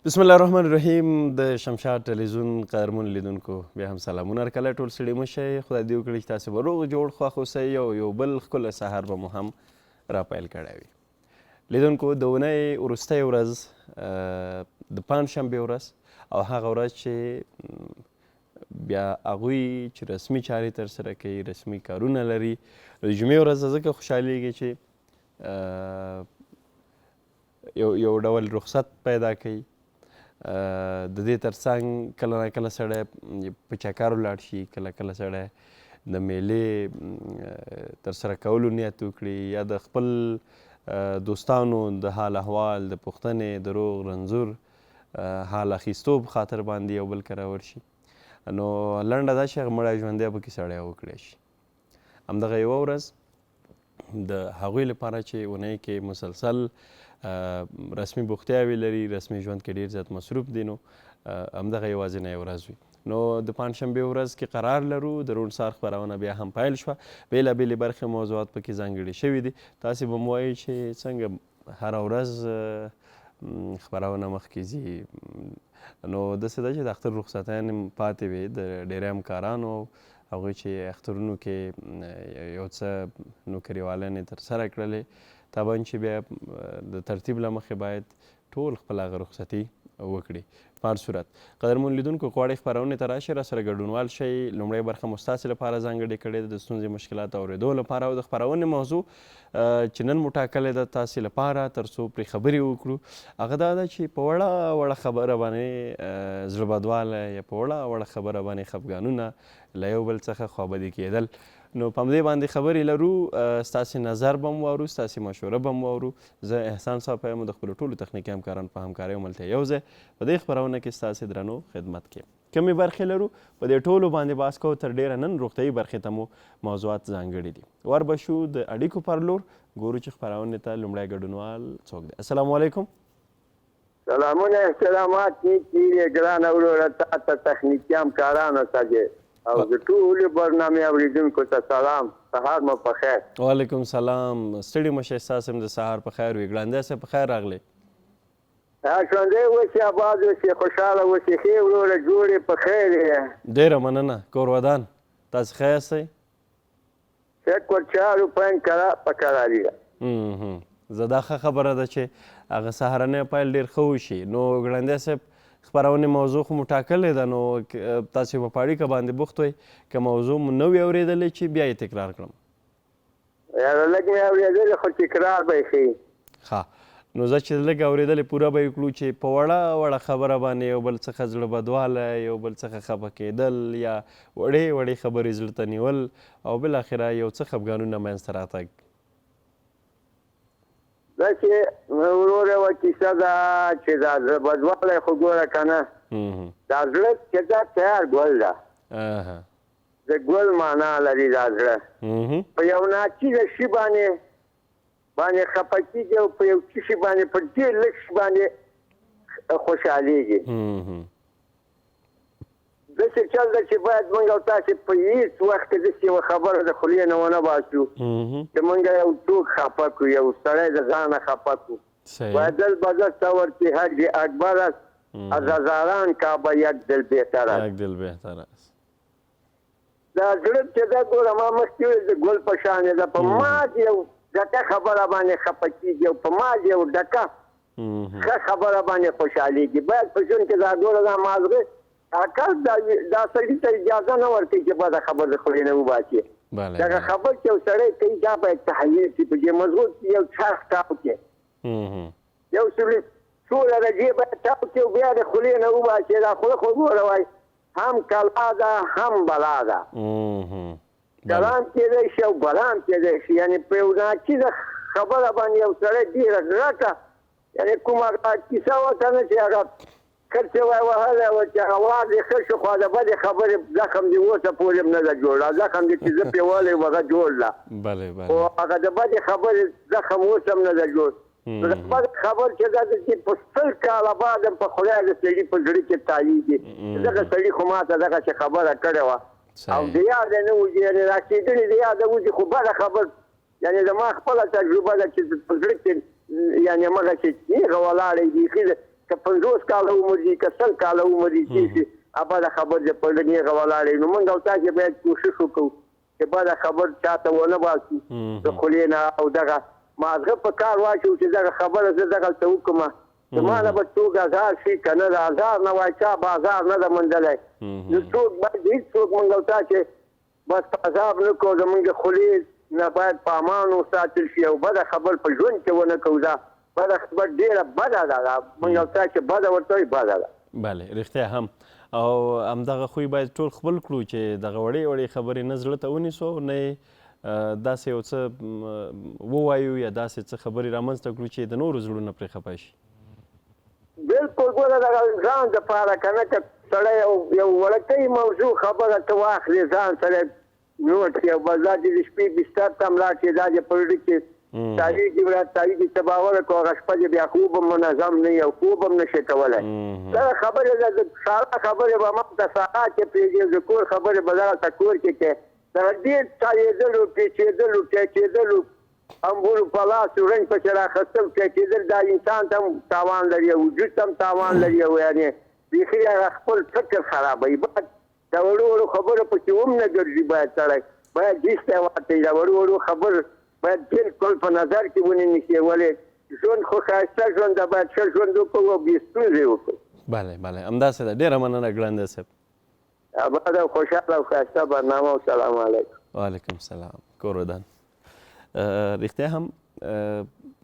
بسم الله الرحمن الرحیم. د شمشاد ټلویزیون قدرمن لیدونکو بیا هم سلامونه هرکله ټول ستړي مه شئ. خدای دې وکړي چې تاسې به روغ جوړ خوښ اوسئ او یو بل ښکلی سهار به مو هم راپیل کړی وي. لیدونکو د اونۍ وروستۍ ورځ د پنجشنبې ورځ او هغه ورځ چې بیا هغوی چې رسمي چارې ترسره کوي، رسمي کارونه لري، د جمعې ورځ ځکه خوشحالیږي چې یو ډول رخصت پیدا کوي. د دې ترڅنګ کله نه کله سړی په چکر ولاړ شي، کله کله سړی د میلې ترسره کولو نیت وکړي یا د خپل دوستانو د حال احوال، د پوښتنې، د روغ رنځور حال اخیستو په خاطر باندې یو بل کره ورشي. نو لنډه دا چې هغه مړی ژوندی پکې سړی وکړی شي. همدغه یوه ورځ د هغوی لپاره چې اونۍ کې مسلسل رسمي بوختیاوې لري، رسمي ژوند کې ډېر زیات مصروف دي، نو همدغه یوازینۍ ورځ وي. نو د پنجشنبې ورځ کې قرار لرو د روڼسار خپرونه بیا هم پیل شوه. بېلابېلې برخې موضوعات پکې ځانګړي شوي دي. تاسې به مو وایي چې څنګه هره ورځ خپرونه مخکې ځي. نو داسې ده چې د اختر رخصتیانې پاتې وې د ډېری همکارانو، هغوی چې اخترونو کې یو څه نوکریوالۍ ترسره کړلې، طبعا چې بیا د ترتیب له مخې باید ټول خپل هغه رخصتي وکړي. په هر صورت قدرمن لیدونکو غواړئ خپرونې ته راشئ، راسره ګډونوال شئ. لومړۍ برخه مو ستاسې لپاره ځانګړې کړې ده د ستونزې مشکلاتو اورېدو لپاره، او د خپرونې موضوع چې نن مو ټاکلې ده تاسې لپاره تر څو پرې خبرې وکړو هغه دا ده چې په وړه وړه خبره باندې زړه بدوالی یا په وړه وړه خبره باندې خفګانونه له یو بل څخه خوابدي کېدل. نو په همدې باندې خبرې لرو، ستاسې نظر به مو واورو، ستاسې مشوره به مو واورو. زه احسان صاحب یم د خپلو ټولو تخنیکي همکارانو په همکارۍ او ملتیا یو ځای په دې خپرونه کې ستاسې درنو خدمت کې کومې برخې لرو په دې ټولو باندې بحث کوو. تر ډېره نن روغتیایي برخې ته مو موضوعات ځانګړي دي. ور به شو د اړیکو پر لور، ګورو چې خپرونې ته لومړی ګډونوال څوک دی. السلام علیکم. سلامونه، احترامات نیکي ګرانه وروره، تا ته تخنیکي همکارانو ته او د ټولو برنامې اورېدونکو ته سلام. سهار مو په خیر. وعلیکم سلام. ستړي مه شئ، ستاسې هم د سهار په خیر وي. ګړندی صاحب په خیر راغلی. ژوندی اوسې، اباد اوسې، خوشحاله اوسې، ښې وروره جوړې په خیر یې. ډېره مننه. کور ودان تاسې ښه یاستئ؟ شکر چارو پنج په کراري ده. زه دا ښه خبره ده چې هغه سهارنی پیل ډېر ښه وشي. نو ګړندی صاحب خپرونې موضوع خو مو ټاکلې ده، نو تاسې به په اړیکه باندې بوخت وئ. که موضوع مو نه وي اورېدلې چې بیا یې تکرار کړم. یاره لږ مې اورېدلې خو تکرار به یې ښیي. ښه، نو زه چې لږ اورېدلې پوره به یې کړو چې په وړه وړه خبره باندې یو بل څخه زړه بدوالی، یو بل څخه خفه کېدل یا وړې وړې خبرې زړه ته نیول او بالاخره یو څه خفګانونه منځته راتګ. داسې وروره یوه کیسه ده چې دا زړه بدوالی خو ګوره که نه، دا زړه چې دا تیار ګل ده، د ګل معنا لري دا زړه. په یو ناچیزه شي باندې خفه کېږي او په یو څه شي باندې په ډېر لږ شي باندې خوشحالېږي. داسې چل ده چې باید موږ او تاسې په هېڅ وخت کې داسې یوه خبره د خولې نه ونه باسو چې موږ یو څوک خفه کړو، یو سړی د ځانه خفه کړو. باید دل به تصور چې حج اکبر است، از هزاران کعبه یک دل بهتر است. یک دل بهتر است. دا زړه چې دا ګوره ما مخکې ویل د ګل په شانې ده، په ماز یو ډکه خبره باندې خفه کېږي او په ماز یو ډکه ښه خبره باندې خوشحالېږي. باید په ژوند کې دا ګوره دا مازغه عقل دا سړي ته اجازه نه ورکوي چې بده خبر د خولې نه وباسي. دغه خبر چې یو سړی کوي دا باید تحلیل کړي، په دې موضوع کې یو چرخ تاو کړي، یو څو درجې باید تاو کړي او بیا د خولې نه وباسي. دا خوله خو ګوره وایي هم کلا ده هم بلا ده، کلام کېدی شي او بلام کېدی شي. یعنې په یو ناچیزه خبره باندې یو سړی ډېره ګرټه، یعنې کومه کیسه ورته نه چې هغه کلچه وای وهلی وه چې هغه وار دې ښه شو، خو د بدې خبرې زخم دې اوسه پورې هم نه ده جوړ، زخم دې چې زه پرې وهلی وم هغه جوړ ده، خو هغه د بدې خبرې زخم اوس هم نه ده جوړ. نو د بدې خبر چې دا ده چې په 100 کاله بعد هم په خدای د سړي په زړه کې تایېږي. دغه سړي خو ما ته دغسې خبره کړې وه او د یاده نه وځي، یعنې راکېدلې د یاده وځي، خو بده خبر یعنې زما خپله تجربه ده چې په زړه کې یعنې همغسې نیغه ولاړی بیخي که 50 کاله عمر دي که 100 کاله عمر دي چې ابا د خبر د پړنی غواړي نو موږ او تاسو باید کوشش وکړو چې بعد خبر چاته ونه باسي د خلینا او دغه مازغه په کار واچو چې دغه خبره زه دغه ته وکم زمانه به توګه هزار شي کنه د هزار نه وای چا بازار نه د مندلای نو څوک باید هیڅ څوک موږ او تاسو بس عذاب نه کوو زمونږ خولې نه باید په امان وساتل شي او بده خبر په ژوند کې ونه کوو دا بده خبر ډېره بده ده موږ او تاسو بده ورته وایي بده ده بله رښتیا هم او همدغه خوی باید ټول خپل کړو چې دغه وړې وړې خبرې نه زړه ته ونیسو نه داسې یو څه ووایو یا داسې څه خبرې رامنځته کړو چې د نورو زړونه پرې خفه شي بلکل ګوره دغه ځان دپاره که نه که سړی یو وړکۍ موضوع خبره ته واخلې ځان سره نوټ کړي او بس دا چې د شپې بستر ته هم لاړ شي دا چې په زړه کې تاریخي ورځ تاریخي ته باور کړو هغه شپه چې بیا خوب هم منظم نه وي او خوب هم نشي کولی دغه خبرې د ساره خبرې به مخ ته ساره کې پرېږدي د کور خبرې به دغلته کور کې کوې دغه ډېر چایېدلو پیچېدلو ټیچېدلو امبولو په لاس رنګ پسې راخیستل ټیچېدل دا انسان ته هم تاوان لري او وجود ته هم تاوان لري او یعنې بیخي هغه خپل فکر خرابوي باید دا وړو وړو خبرو پسې هم نه ګرځي باید سړی باید هېڅ ته واچوي دا وړو وړو خبر باید بالکل په نظر کې ونیسي ولې ژوند خو ښایسته ژوند ده باید ښه ژوند وکړو او بې ستونزې وکړو بله بله همداسې ده ډېره مننه ګړنده صاحب آباد او خوشحاله او ښایسته برنامه او سلام علیکم وعلیکم سلام کور ودان رښتیا هم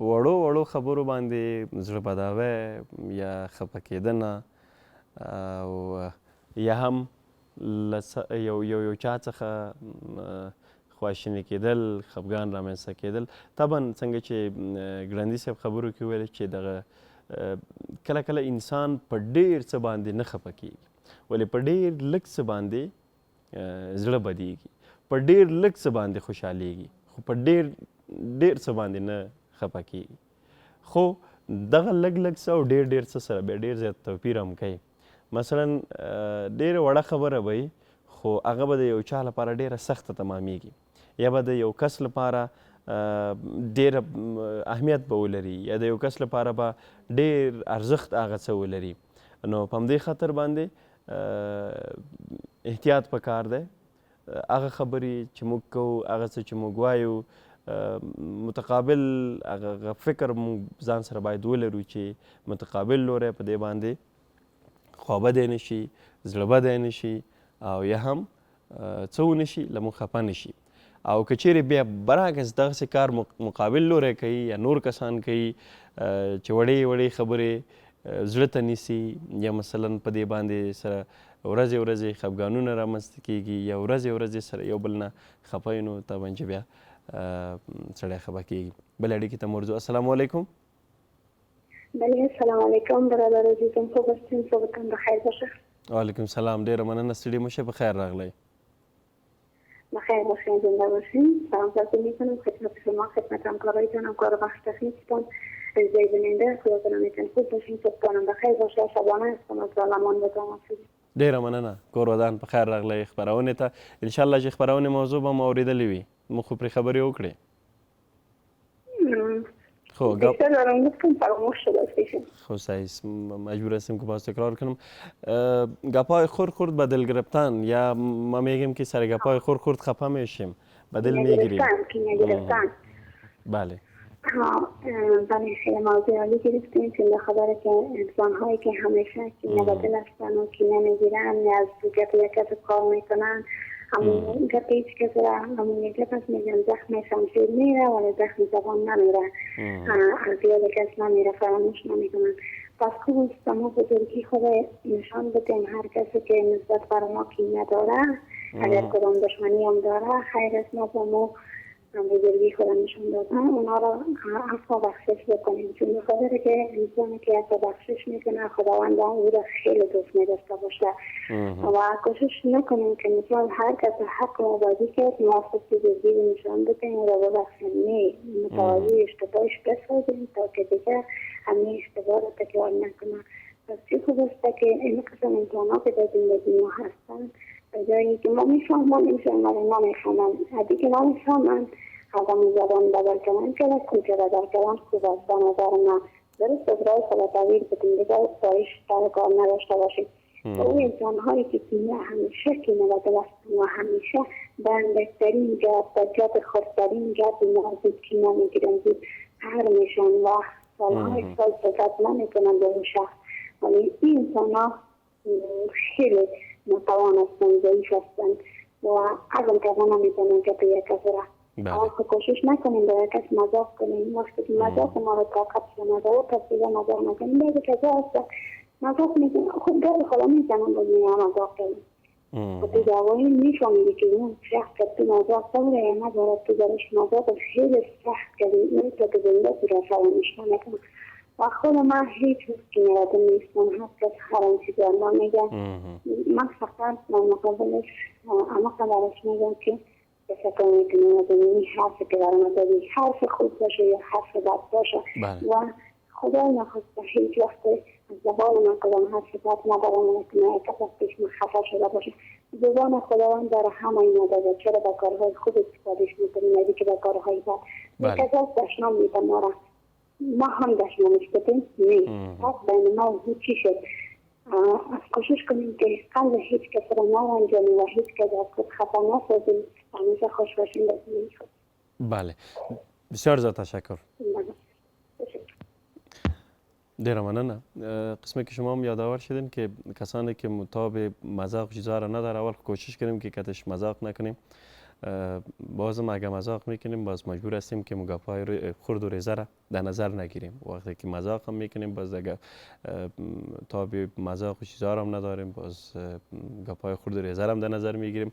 وړو وړو خبرو باندې زړه بداوی یا خفه کېدنه او یا هم یو چا څخه خواشیني کېدل خفګان رامنځته کېدل طبعا څنګه چې ګړندي صاحب خبرو کې ویل چې دغه کله کله انسان په ډېر څه باندې نه خفه کېږي ولې په ډېر لږ څه باندې زړه بدیږي په ډېر لږ څه باندې خوشحالېږي خو په ډېر څه باندې نه خفه کېږي خو دغه لږ لږ څه او ډېر څه سره بیا ډېر زیات توپیر هم کوي مثلا ډېره وړه خبره به وي خو هغه به د یو چا لپاره ډېره سخته تمامیږي یا به د یو کس لپاره ډېره اهمیت به ولري یا د یو کس لپاره به ډېر ارزښت هغه څه ولري نو په همدې خاطر باندې احتیاط پکار دی هغه خبرې چې موږ کوو هغه څه چې موږ وایو متقابل هغه فکر موږ ځان سره باید ولرو چې متقابل لوری په دې باندې خوابدی نه شي زړه بدی نه شي او یا هم څه ونه شي له موږ خفه نه شي او که چیرې بیا برعکس دغسې کار مقابل لوری کوي یا نور کسان کوي چې وړې وړې خبرې زړه ته نیسي یا مثلا په دې باندې سره ورځې ورځې خفګانونه رامنځته کېږي یا ورځې ورځې سره یو بل نه خفه وي نو طبعا چې بیا سړی خفه کېږي بلې اړیکې ته مرځو السلام علیکم بله السلام علیکم برادر عزیزم خوب هستین صبحتان بخیر باشه وعلیکم سلام ډېره مننه ستړي مه شئ په خیر راغلی بخیر باشین زنده باشین سلامتی میکنم خدمت شما خدمت همکارایتان همکار بخش تکنیکتان زی بیننده خدا کنامیتون خوب باشین صبحتانم بخیر باشه شبانه هستم از ظالمان بتانم ډېره مننه کور ودان په خیر راغلی خپرونې ته انشاءالله چې خپرونې موضوع به مو اورېدلې وي موږ خو پرې خبرې وکړې خب بیشتر دارم گفتم فراموش شده استیشن خب سعیس مجبور هستیم که باز تکرار کنم گپای خورد خورد به دل گرفتن یا ما میگیم که سر گپای خورد خورد خفه میشیم به دل میگیریم گرفتن بله بله خیلی موضوع عالی گرفتیم که خبره که انسان هایی که همیشه کینه به دل هستن و کینه میگیرن یا از گپ یکت کار میکنن همون گپ هیچ کس را همون یک گپ هست میگن زخم شمشیر میره ولی زخم زبان نمیره از یاد کس نمیره فراموش نمیکنن پس خوب است ما بزرگی خود نشان بدیم هر کسی که نسبت بر ما کینه داره اگر کدام دشمنی هم داره خیر است ما با ما بزرگی خود نشان دادن اونا را عفو بخشش بکنیم چون بخاطر که انسانی که عفو بخشش میکنه خداوند او را خیلی دوست می‌داشته باشه و کوشش نکنیم که مثلا هر کس حق ما بازی کرد ما خود بزرگی نشان بدیم و را ببخشیم متوازی اشتباهش بسازیم تا که دیگه همه اشتباه را تکرار نکنه پس چی خوب است که این قسم انسان که در زندگی ما هستن به جایی که ما میفهمم ولی نمیفهمم ادی که نمیفهمم آدم زبان بدل کنن که کوچه بدل کنن خوب است به نظر من درست از راه خلطویر بودیم دیگه دایش سر کار نداشته باشیم. اون انسان هایی که کینه همیشه کینه و دل است و همیشه در بهترین جا در جات خودترین جا بیمار زود کینه میگیرن زود هر میشن و سالهای سال صحبت نمیکنن به اون شخص. ولی این انسان ها خیلی نتوان هستن، ضعیف هستن و عزم کردن نمیتونن که به یک کس را اما کوشش نکنیم به یک کس مذاق کنیم. وقتی که مذاق ما رو طاقت شنده و تصویل مذاق نکنیم بعد کجا هست مذاق میکنیم خود گرد خدا میزنم با دنیا مذاق کنیم و تو جوانی میفهمیدی که اون شخص که تو مذاق داره یا نداره تو درش مذاق خیلی سخت کردیم مثل که زنده تو را فراموش نکنم و خود من هیچ وقت که نردم نیستم هست کس حرام چیز ما میگم من فقط من مقابلش اما قدرش میگم که بسکن میکنیم و دنیمی حرف که برام دادی حرف خوب باشه یا حرف بد باشه و خدا نخواسته هیچ وقت از زبان من کدام حرف بد ندارم نکنه یک کس از پیش من خفا شده باشه. زبان خداوند داره همه این نداره چرا با کارهای خوب استفادهش میکنیم ندی که با کارهای بد یک کس از دشنام میدن ما هم دشمنش بدیم نیست پس بین ما و هیچی شد از کوشش کنیم که قلب هیچ کس را نرنجانیم و هیچ کس از خود خطا نسازیم همیشه خوش باشیم بزنیم خود. بله بسیار زیاد تشکر. ډیره مننه. قسمه که شما هم یادآور شدین که کسانی که متاب مذاق چیزها را نداره اول کوشش کنیم که کتش مذاق نکنیم. بازم اگر مذاق میکنیم باز مجبور هستیم که گپ‌های خرد و ریزه را در نظر نگیریم. وقتی که مذاق هم میکنیم باز اگر تاب مذاق و چیزها را هم نداریم باز گپ‌های خرد و ریزه را هم در نظر میگیریم.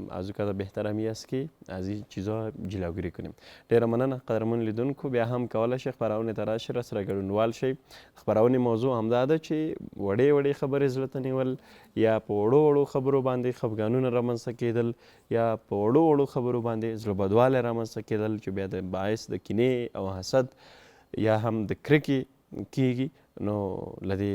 از او کده بهتر همی است که از این چیزها جلوگیری کنیم. ډیره مننه قدرمن لیدونکو. بیا هم کولی شئ خپرونې ته راشئ راسره ګډونوال شئ. خپرونې موضوع همدا ده چې وړې وړې خبرې زړه ته نیول یا په وړو وړو خبرو باندې خفګانونه رامنځته کېدل یا په وړو وړو خبرو باندې زړه بدوالی رامنځته کېدل چې بیا د باعث د کینې او حسد یا هم د کرکې کیږي. نو له دې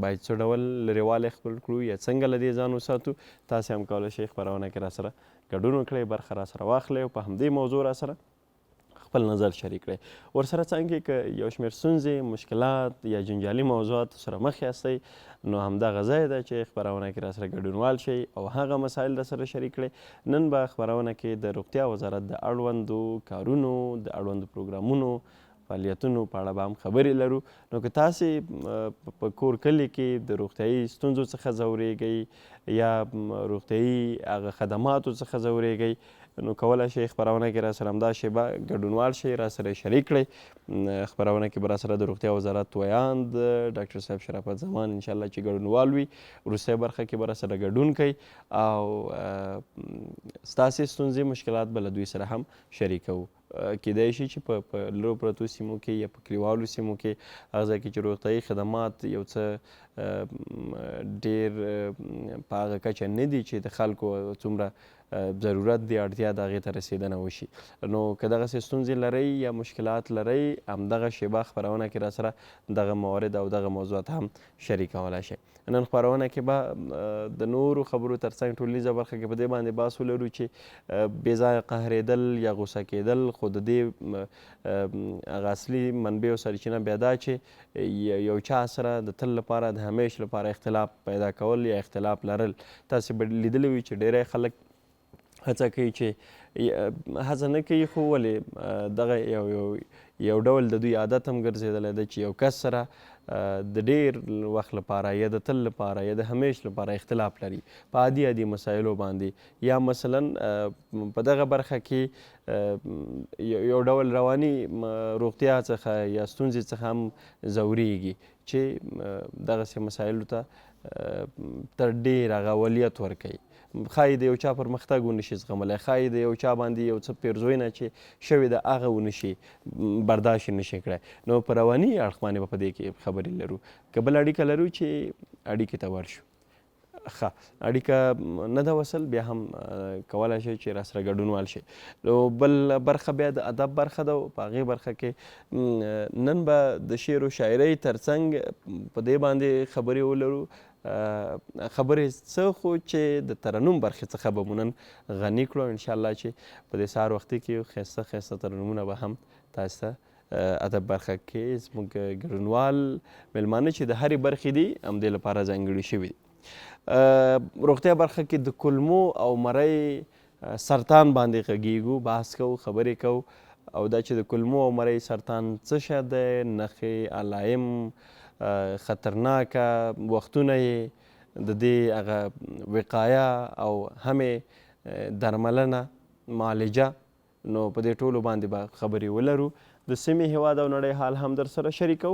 باید څه ډول لرېوالی خپل کړو یا څنګه له دې ځان وساتو. تاسې هم کولی شئ خپرونه کې راسره ګډون وکړئ، برخه راسره واخلئ او په همدې موضوع راسره خپل نظر شریک کړئ. ورسره څنګه که یو شمېر ستونزې مشکلات یا جنجالي موضوعاتو سره مخ یاستئ نو همدغه ځای ده چې خپرونه کې راسره ګډونوال شئ او هغه مسایل راسره شریک کړئ. نن به خپرونه کې د روغتیا وزارت د اړوندو کارونو د اړوندو پروګرامونو فعالیتونو په اړه به هم خبرې لرو. نو که تاسې په کور کلي کې د روغتیایي ستونزو څخه ځورېږئ یا روغتیایي هغه خدماتو څخه ځورېږئ نو کولی شئ خپرونه کې راسره همدا شیبه ګډونوال شئ، راسره شریک کړئ. خپرونه کې به راسره د روغتیا وزارت ویاند ډاکټر صاحب شرافت زمان انشاءالله چې ګډونوال وي. وروستۍ برخه کې به راسره ګډون کوي او ستاسې ستونزې مشکلات به له دوی سره هم شریکوو. کیدای شي چې په لرو پرتو سیمو کې یا په کلیوالو سیمو کې هغه ځای کې چې روغتیایي خدمات یو څه ډېر په هغه کچه نه دي چې د خلکو څومره ضرورت دی اړتیا د هغې ته رسېدنه وشي. نو که دغسې ستونزې لرئ یا مشکلات لرئ همدغه شیبه خپرونه کې راسره دغه موارد او دغه موضوعات هم شریکولی شئ. نن خپرونه کې به د نورو خبرو تر څنګ ټولنیزه برخه کې په دې باندې بحث ولرو چې بې ځایه قهرېدل یا غوسه کېدل خو د دې هغه اصلي منبع او سرچینه بیا دا چې یو چا سره د تل لپاره د همیش لپاره اختلاف پیدا کول یا اختلاف لرل. تاسې به لیدلی وي چې ډیری خلک هڅه کوي چې هڅه نه کوي خو ولې دغه یو ډول د دوی عادت هم ګرځېدلی ده چې یو کس سره د ډیر وخت لپاره یا د تل لپاره یا د همیش لپاره اختلاف لري په عادي مسایلو باندې یا مثلا په دغه برخه کې یو ډول رواني روغتیا څخه یا ستونزې څخه هم ځورېږي چې دغسې مسایلو ته تر ډېر هغه اولیت ورکوي. ښایي د یو چا پرمختګ ونشي زغملی، ښایي د یو چا باندې یو څه پیرزوینه چې شوې ده هغه ونشي برداشت نشي کړی. نو په رواني اړخ باندې به په دې کې خبرې لرو. که بل اړیکه لرو چې اړیکې ته ورشو. ښه اړیکه نه ده وصل بیا هم کولی شئ چې راسره ګډونوال شئ. نو بل برخه بیا د ادب برخه ده او په هغې برخه کې نن به د شعر و شاعرۍ ترڅنګ په دې باندې خبرې ولرو. خبرې څه خو چې د ترنم برخې څخه به مو نن غني کړو انشاءالله چې په دې سهار وختي کې ښایسته ښایسته ترنمونه به هم تاسو ته ادب برخه کې زموږ ګډونوال میلمانه چې د هرې برخې دي همدې لپاره ځانګړي شوي دي. روغتیا برخه کې د کولمو او مرۍ سرطان باندې غږیږو، بحث کوو، خبرې کوو او دا چې د کولمو او مرۍ سرطان څه شی دی، نښې، علایم، خطرناکه وختونه یې، د دې هغه وقایه او همې درملنه، معالجه، نو په دې ټولو باندې به خبرې ولرو. د سیمې، هیواد او نړۍ حال هم در سره شریکو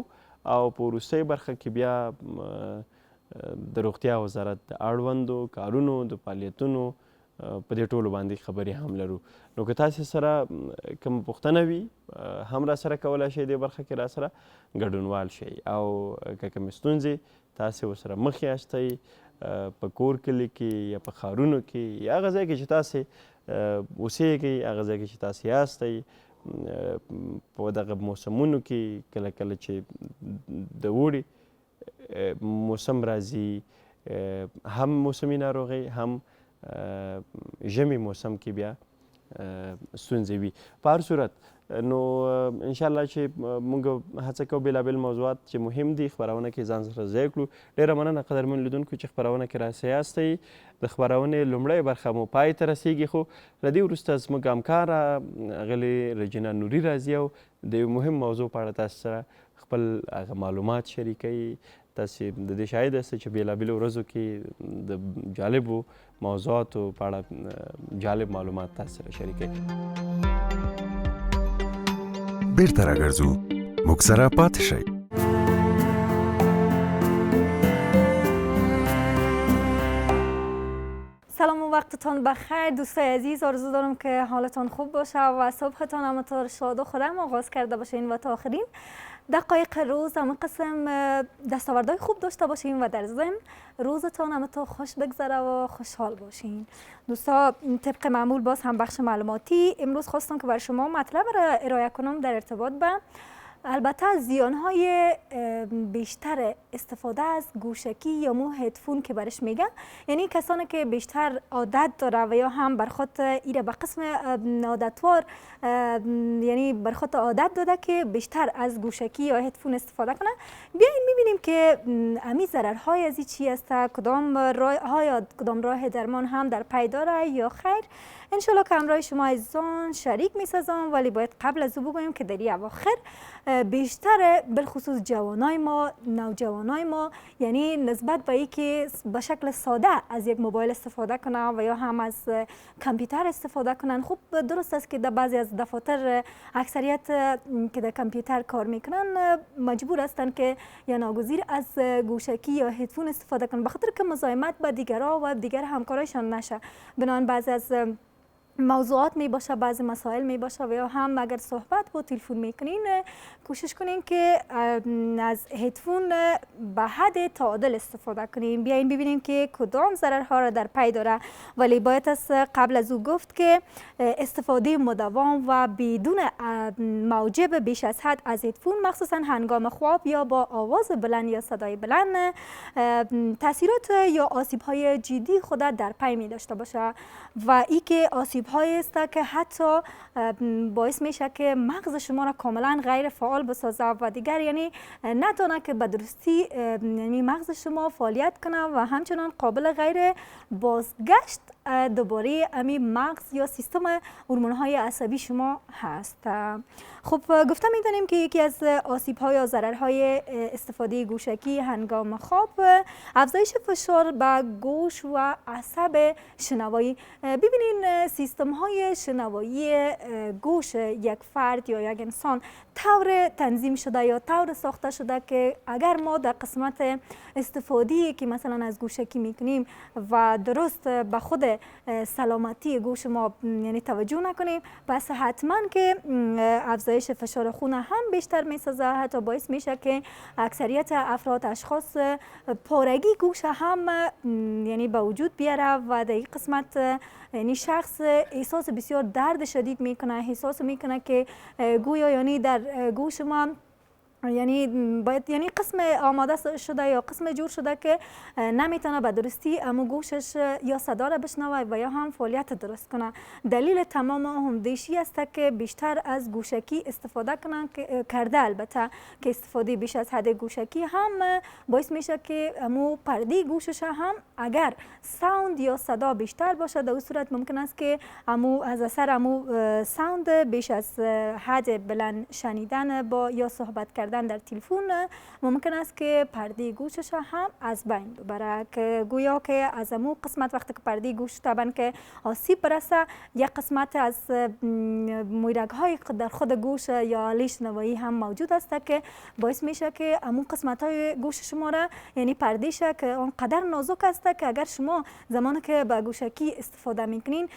او په وروستۍ برخه کې بیا د روغتیا وزارت د اړوندو کارونو، د فعالیتونو په دې ټولو باندې خبرې هم لرو. نو که تاسې سره کوم پوښتنه وي هم را سره کولی شئ، دې برخه کې را سره ګډونوال شئ او که کومې ستونزې تاسې ورسره مخ یاستئ په کور کلي کې یا په ښارونو کې یا هغه ځای کې چې تاسې اوسیږئ، هغه ځای کې چې تاسې یاستئ، په دغه موسمونو کې کله کله چې د اوړي موسم راځي، هم موسمي ناروغۍ، هم ژمي موسم کې بیا ستونزې وي. په هر صورت نو انشاءالله چې موږ هڅه کوو بېلابېل موضوعات چې مهم دي خپرونه کې ځان سره ځای کړو. ډېره مننه قدرمن لیدونکو چې خپرونه کې راسره یاستئ. د خپرونې لومړۍ برخه مو پای ته رسیږي، خو له دې وروسته زموږ همکاره اغلې رجینا نوري راځي او د یو مهم موضوع په اړه تاسو سره خپل هغه معلومات شریکوي. تاسې د دې شاهد یاستئ چې بېلابېلو ورځو کې د جالبو موضوعاتو په اړه جالب معلومات تاسو سره شریکوي. بیرته راګرځو، موږ سره پاتې شئ. سلام و وقتتان بخیر دوستای عزیز، آرزو دارم که حالتان خوب باشه و صبحتان همطور شاد و خرم آغاز کرده باشین و تا آخرین دقایق روز همه قسم دستاوردهای خوب داشته باشین و در ضمن روزتان همطور خوش بگذره و خوشحال باشین. دوستا طبق معمول باز هم بخش معلوماتی امروز خواستم که بر شما مطلب را ارائه کنم در ارتباط به البته زیانهای بیشتر استفاده از گوشکی یا مو هدفون که برش میگن، یعنی کسانی که بیشتر عادت داره و یا هم بر خود ایره به قسم عادتوار، یعنی بر خود عادت داده که بیشتر از گوشکی یا هدفون استفاده کنه. بیاین میبینیم که امی ضررهای از این چی است، کدام راه درمان هم در پی داره یا خیر. انشالله که همراه شما عزیزان شریک میسازم، ولی باید قبل از او بگویم که در این اواخر بیشتر بالخصوص جوانای ما، نوجوانای ما، یعنی نسبت به ای که به شکل ساده از یک موبایل استفاده کنن و یا هم از کامپیوتر استفاده کنن. خوب درست است که در بعضی از دفاتر اکثریت که در کامپیوتر کار میکنن مجبور هستند که یا ناگزیر از گوشکی یا هدفون استفاده کنن، بخاطر که مزاحمت با دیگرها و دیگر همکارایشان نشه. بنابراین بعضی از موضوعات می باشه، بعضی مسائل می باشه و یا هم اگر صحبت با تلفن میکنین کوشش کنین که از هدفون به حد تعادل استفاده کنین. بیاین ببینیم که کدام ضررها را در پی داره، ولی باید از قبل از او گفت که استفاده مداوم و بدون موجب بیش از حد از هدفون مخصوصا هنگام خواب یا با آواز بلند یا صدای بلند تاثیرات یا آسیب‌های جدی خود در پی می داشته باشه و ای که آسیب‌هایی است که حتی باعث میشه که مغز شما را کاملا غیر فعال بسازه و دیگر یعنی نتونه که به درستی یعنی مغز شما فعالیت کنه و همچنان قابل غیر بازگشت دوباره امی مغز یا سیستم هورمون‌های عصبی شما هست. خب گفته میدونیم که یکی از آسیب‌ها یا ضررهای استفاده گوشکی هنگام خواب افزایش فشار به گوش و عصب شنوایی. ببینین سیستم‌های شنوایی گوش یک فرد یا یک انسان طور تنظیم شده یا طور ساخته شده که اگر ما در قسمت استفاده که مثلا از گوشکی میکنیم و درست به خود سلامتی گوش ما یعنی توجه نکنیم، پس حتما که افزایش فشار خون هم بیشتر میسازه، حتی باعث میشه که اکثریت افراد اشخاص پارگی گوش هم یعنی به وجود بیاره و در این قسمت یعنی شخص احساس بسیار درد شدید میکنه، احساس میکنه که گویا یعنی در گوش ما یعنی باید یعنی قسم آماده شده یا قسم جور شده که نمیتونه به درستی امو گوشش یا صدا را بشنوه و یا هم فعالیت درست کنه. دلیل تمام همدیشی است که بیشتر از گوشکی استفاده کنن کرده، البته که استفاده بیش از حد گوشکی هم باعث میشه که امو پرده گوشش هم اگر ساوند یا صدا بیشتر باشه، در اون صورت ممکن است که امو از اثر امو ساوند بیش از حد بلند شنیدن با یا صحبت کردن در تلفن ممکن است که پرده گوشش هم از بین ببره، که گویا که از امو قسمت وقتی که پرده گوش طبعا که آسیب برسه، یک قسمت از مویرگ های در خود گوش یا آله شنوایی هم موجود است که باعث میشه که امو قسمت های گوش شما را یعنی پردهش که آنقدر نازک است که اگر شما زمانی که با گوشکی استفاده میکنین،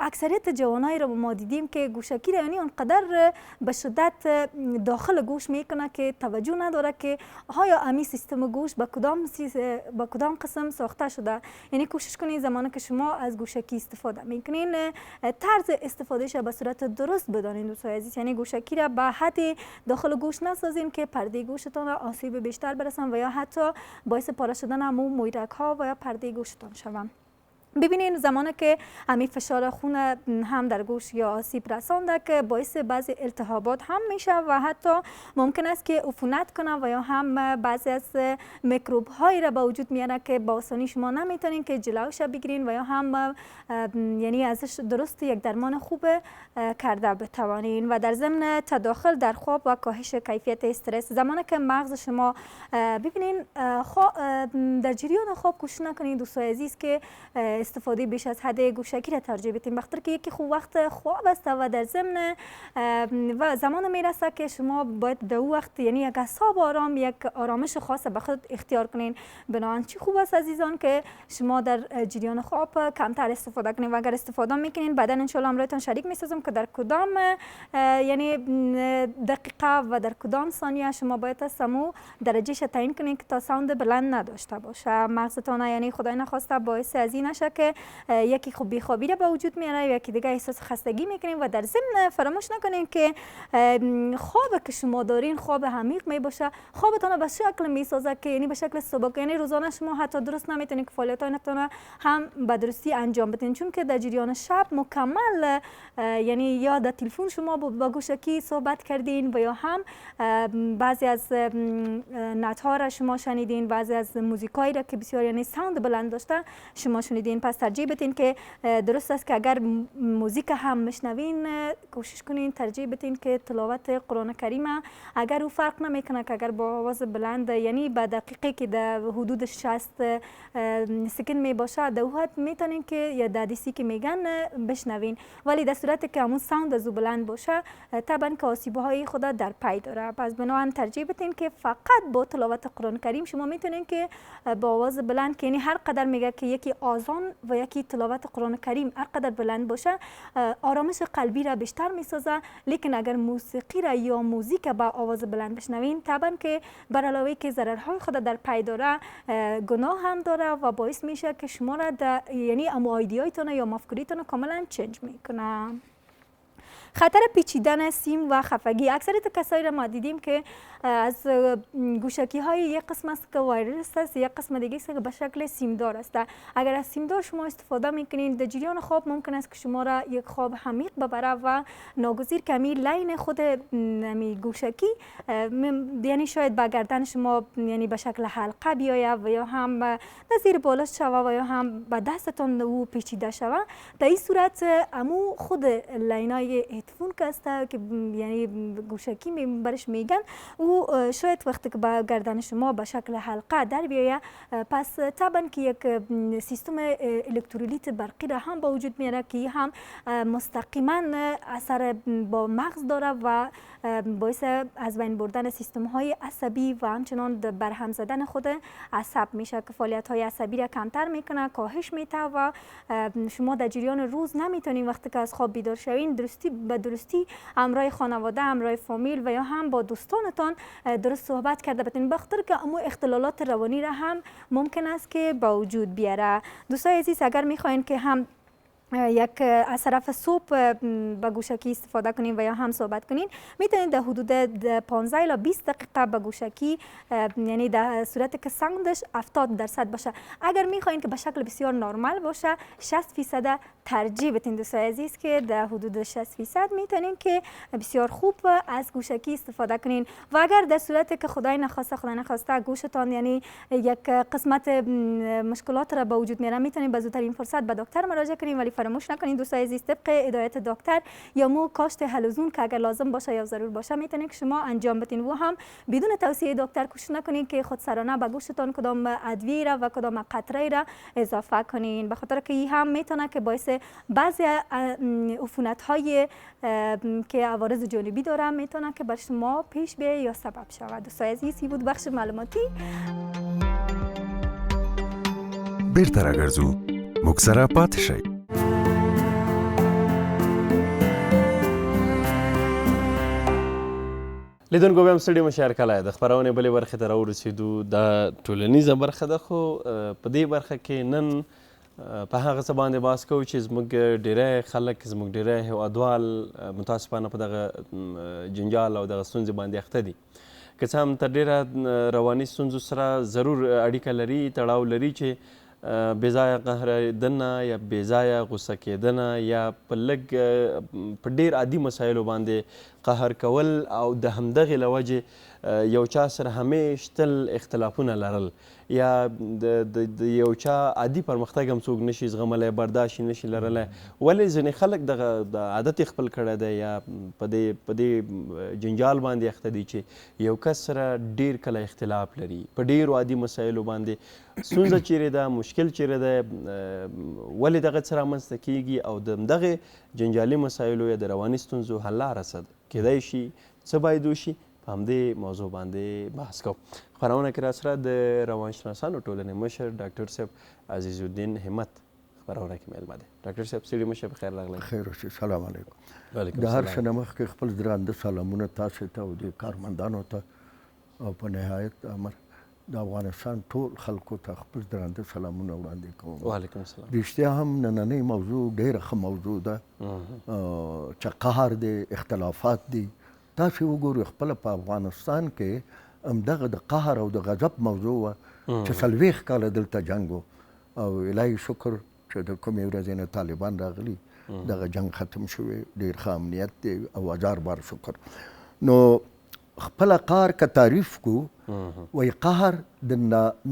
اکثریت جوانایی رو ما دیدیم که گوشکی را یعنی آنقدر به شدت داخل گوش میکنه که توجه نداره که آیا امی سیستم گوش با کدام قسم ساخته شده. یعنی کوشش کنید زمانی که شما از گوشکی استفاده میکنین طرز استفادهش به صورت درست بدانید دوستای عزیز، یعنی گوشکی را به حد داخل گوش نسازین که پرده گوشتان آسیب بیشتر برسن و یا حتی باعث پاره شدن امو مویرگ ها و یا پرده گوشتان شوند. ببینید زمانی که همین فشار خون هم در گوش یا آسیب رسانده که باعث بعضی التهابات هم میشه و حتی ممکن است که عفونت کنه و یا هم بعضی از میکروب هایی را به وجود میاره که با آسانی شما نمیتونین که جلوش بگیرین و یا هم یعنی ازش درست یک درمان خوب کرده بتوانین. و در ضمن تداخل در خواب و کاهش کیفیت استرس، زمانی که مغز شما ببینین در جریان خواب کوشش نکنین دوستای عزیز که استفاده بیش از حد گوشکی را ترجیح بدین، بخاطر که یکی خوب وقت خواب است و در ضمن و زمان میرسه که شما باید در اون وقت یعنی یک اعصاب آرام، یک آرامش خاص به خود اختیار کنین. بنابراین چی خوب است عزیزان که شما در جریان خواب کمتر استفاده کنین و اگر استفاده میکنین بعدا ان شاء الله امرایتان شریک میسازم که در کدام یعنی دقیقه و در کدام ثانیه شما باید سمو درجهش تعیین کنین که تا ساوند بلند نداشته باشه مغزتان، یعنی خدای نخواسته باعث از این نشه که یکی خوب بیخوابی را به وجود میاره، یکی دیگه احساس خستگی میکنین. و در ضمن فراموش نکنین که خواب که شما دارین خواب عمیق می باشه، خوابتان به شکل میسازه که یعنی به شکل سبک، یعنی روزانه شما حتی درست نمیتونین که فعالیتاتون هم به درستی انجام بدین، چون که در جریان شب مکمل یعنی یا در تلفن شما با گوشکی صحبت کردین و یا هم بعضی از نت‌ها را شما شنیدین، بعضی از موزیکایی را که بسیار یعنی ساوند بلند داشته شما شنیدین. پس ترجیح بدین که درست است که اگر موزیک هم مشنوین کوشش کنین ترجیح بدین که تلاوت قرآن کریم، اگر او فرق نمیکنه که اگر با آواز بلند یعنی به دقیقه که در حدود 60 سکند می باشه در حد میتونین که یا دادیسی که میگن بشنوین، ولی در صورتی که همون ساوند از بلند باشه طبعا که آسیبه های خود در پی داره. پس بنابراین ترجیح بدین که فقط با تلاوت قرآن کریم شما میتونین که با آواز بلند که یعنی هر قدر میگه که یکی آذان و یکی تلاوت قرآن کریم هر قدر بلند باشه آرامش قلبی را بیشتر میسازه، لیکن اگر موسیقی را یا موزیک با آواز بلند بشنوین طبعا که بر علاوه که ضررهای خود در پی داره گناه هم داره و باعث میشه که شما را یعنی ایده‌هایتون یا مفکوریتون کاملا چنج میکنه. خطر پیچیدن سیم و خفگی، اکثریت کسایی را ما دیدیم که از گوشکی های یک قسم است که وایرلس است، یک قسم دیگه است که به شکل سیمدار است. اگر از سیمدار شما استفاده میکنین در جریان خواب ممکن است که شما را یک خواب عمیق ببره و ناگزیر کمی لین خود گوشکی یعنی شاید به گردن شما یعنی به شکل حلقه بیاید و یا هم در زیر بالش شود و یا هم به دستتان او پیچیده شود. در این صورت امو خود لینای هدفون که است که یعنی گوشکی برش میگن او شاید وقتی که با گردن شما به شکل حلقه در بیاید پس طبعا که یک سیستم الکترولیت برقی را هم با وجود میاره که هم مستقیما اثر با مغز داره و باعث از بین بردن سیستم های عصبی و همچنان برهم زدن خود عصب میشه که فعالیت های عصبی را کمتر میکنه، کاهش میده و شما در جریان روز نمیتونین وقتی که از خواب بیدار شوین به درستی همراه خانواده، همراه فامیل و یا هم با دوستانتان درست صحبت کرده بتونین، بخاطر که امو اختلالات روانی را هم ممکن است که با وجود بیاره. دوستای عزیز اگر میخواین که هم یک از طرف صبح به گوشکی استفاده کنین و یا هم صحبت کنین، میتونید در حدود 15 الی 20 دقیقه به گوشکی، یعنی در صورتی که ساوندش 70% باشه. اگر میخواین که به شکل بسیار نرمال باشه 60% ترجیح بدین دوستای عزیز که در حدود 60% میتونین که بسیار خوب از گوشکی استفاده کنین. و اگر در صورتی که خدای نخواسته گوشتان یعنی یک قسمت مشکلات را به وجود میاره، میتونین به زودترین فرصت به دکتر مراجعه کنین. ولی فراموش نکنین دوستای عزیز طبق هدایت دکتر یا مو کاشت حلزون که اگر لازم باشه یا ضرور باشه میتونین که شما انجام بدین و هم بدون توصیه دکتر کوشش نکنین که خودسرانه به گوشتان کدام ادویه را و کدام قطره را اضافه کنین، به خاطر که این هم میتونه که باعث بعضی عفونت های که عوارض جانبی داره میتونه که بر شما پیش بیاید یا سبب شود. دوستای عزیز این بود بخش معلوماتی. بیرته راګرځو موږ سره پاتې شئ. لیدونکو بیا هم ستړي مه شئ، هرکلی د خپرونې بلې برخې ته راورسېدو. دا ټولنیزه برخه ده، خو په دې برخه کې نن په هغه څه باندې بحث کوو چې زموږ ډېری خلک، زموږ ډېری هېوادوال متاسفانه په دغه جنجال او دغه ستونزې باندې اخته دي. که څه هم تر ډېره رواني ستونزو سره ضرور اړیکه لري، تړاو لري چې بېځایه قهرېدنه یا بېځایه غوسه کېدنه یا په لږ په ډېر عادي مسایلو باندې قهر کول او د همدغې له وجې یو چا سره همیش تل اختلافونه لرل یا د یو چا عادي پرمختګ هم څوک نشي زغملی، برداشت نشي لرلی. ولې ځینې خلک دغه د عادت یې خپل کړی دی یا په دې جنجال باندې اخته دي چې یو کس سره ډېر کله اختلاف لري په ډېرو عادي مسایلو باندې. ستونزه چیرې ده، مشکل چیرې دی، ولې دغه څه رامنځته کیږي او د همدغې جنجالي مسایلو یا د رواني ستونزو حل لاره څه ده، کیدای شي څه باید وشي، په همدې موضوع باندې بحث کوو. خپرونه کې راسره د روانشناسانو ټولنې مشر ډاکټر صاحب عزیز الدین همت خپرونه کې میلمه دی. ډاکټر صاحب ستړي مه شئ، بخیر راغلی. خیر اوسئ. سلام علیکم. وعلیکم د هر السلام. څه نه مخکې خپل درانده سلامونه تاسو ته او د کارمندانو ته او په نهایت امر د افغانستان ټول خلکو ته خپل درانده سلامونه وړاندې کوم. وعلیکم السلام. رښتیا هم نننۍ موضوع ډېره ښه موضوع ده چې قهر دی، اختلافات دي. تاسو وګورئ خپله په افغانستان کې همدغه د قهر او د غضب موضوع وه چې 40 کاله دلته جنګ و او الهي شکر چې د کومې ورځې نه طالبان راغلي دغه جنګ ختم شوی، ډېر ښه امنیت دی او هزار بار شکر. نو خپله قهر که تعریف کو وایي قهر د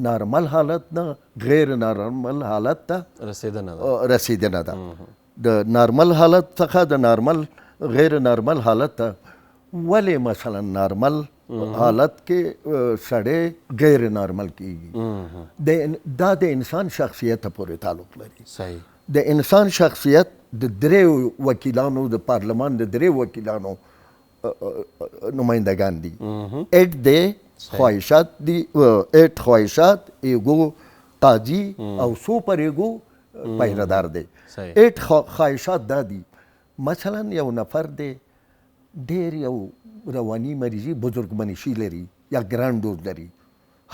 نارمل حالت نه غیر نارمل حالت ته رسیدنه ده. د نارمل حالت څخه د نارمل غیر نارمل حالت ته. ولې مثلا نارمل حالت کې سړی غیر نارمل کیږي؟ دا د انسان شخصیت پورې تعلق لري. صحیح. د انسان شخصیت د 3 وکیلانو د پارلمان د 3 وکیلانو نمایندگان دي. ایک دی خواهشات دي، ایک خواهشات، ایگو قاضی او سوپر ایگو پیرهدار دی. ایک خواهشات دا دي مثلا یو نفر دی ډېر یو رواني مریضي بزرګ منشي لري یا ګرانډوز لري،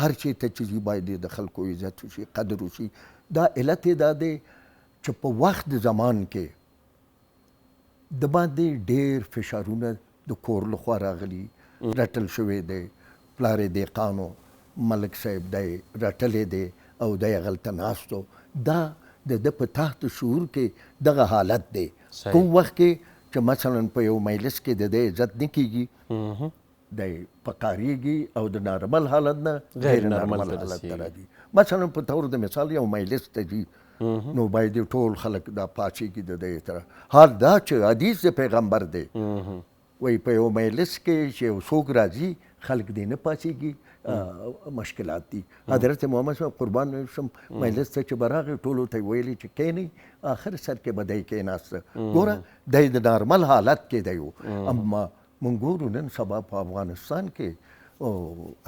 هر چېرته چې ځي باید د خلکو عزت وشي، قدر وشي. دا علت یې دا دی چې په وخت د زمان کې د باندې ډېر فشارونه د کور لخوا راغلي، رټل شوی دی، پلار یې دهقانو، ملک صاحب دی رټلی دی او دی هغلته ناست و. دا د ده په تحت شعور کې دغه حالت دی. کوم وخت کې چې مثلا په یو مجلس کې د ده عزت نه کیږي، دی پکارېږي او د نارمل حالت نه غیر نارمل حالت ته راځي. مثلا په طور د مثال یو مجلس ته ځي نو باید ټول خلک دا پاڅېږي د ده احترام. حال دا چې حدیث د پیغمبر دی وایي په یو مجلس کې چې یو څوک راځي خلک دې نه پاڅېږي، مشکلات دي. حضرت محمد صاحب قربان شم مجلس ته چې به راغی ټولو ته یې ویلي چې کښېنئ، آخر سر کې به دی کښېناسته. ګوره دی د نارمل حالت کې دی و. اما موږ ګورو نن سبا په افغانستان کې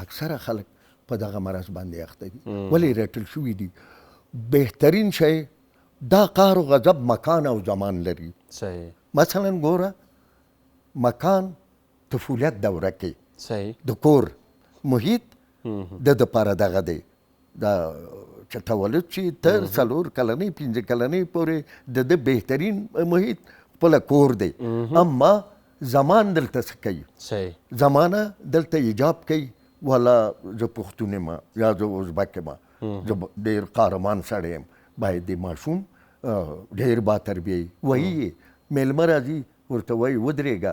اکثره خلک په دغه مرض باندې اخته دي. ولې رټل شوي دي؟ بهترین شی دا قهر و غضب مکان او زمان لري. صحیح. مثلا ګوره مکان طفولیت دوره کې صحیح د کور محیط د دپاره دغه دی، دا چې تولد شي تر 4 کلنۍ 5 کلنۍ پورې د ده بهترین محیط خپله کور دی. اما زمان دلته څه کوي؟ صحیح زمانه دلته ایجاب کوي. والا زه پښتون یم یا زه ازبک یم، زه ډېر قهرمان سړی یم، باید د ماشوم ډېر با تربیه وایي یې میلمه راځي ورته وایي ودرېږه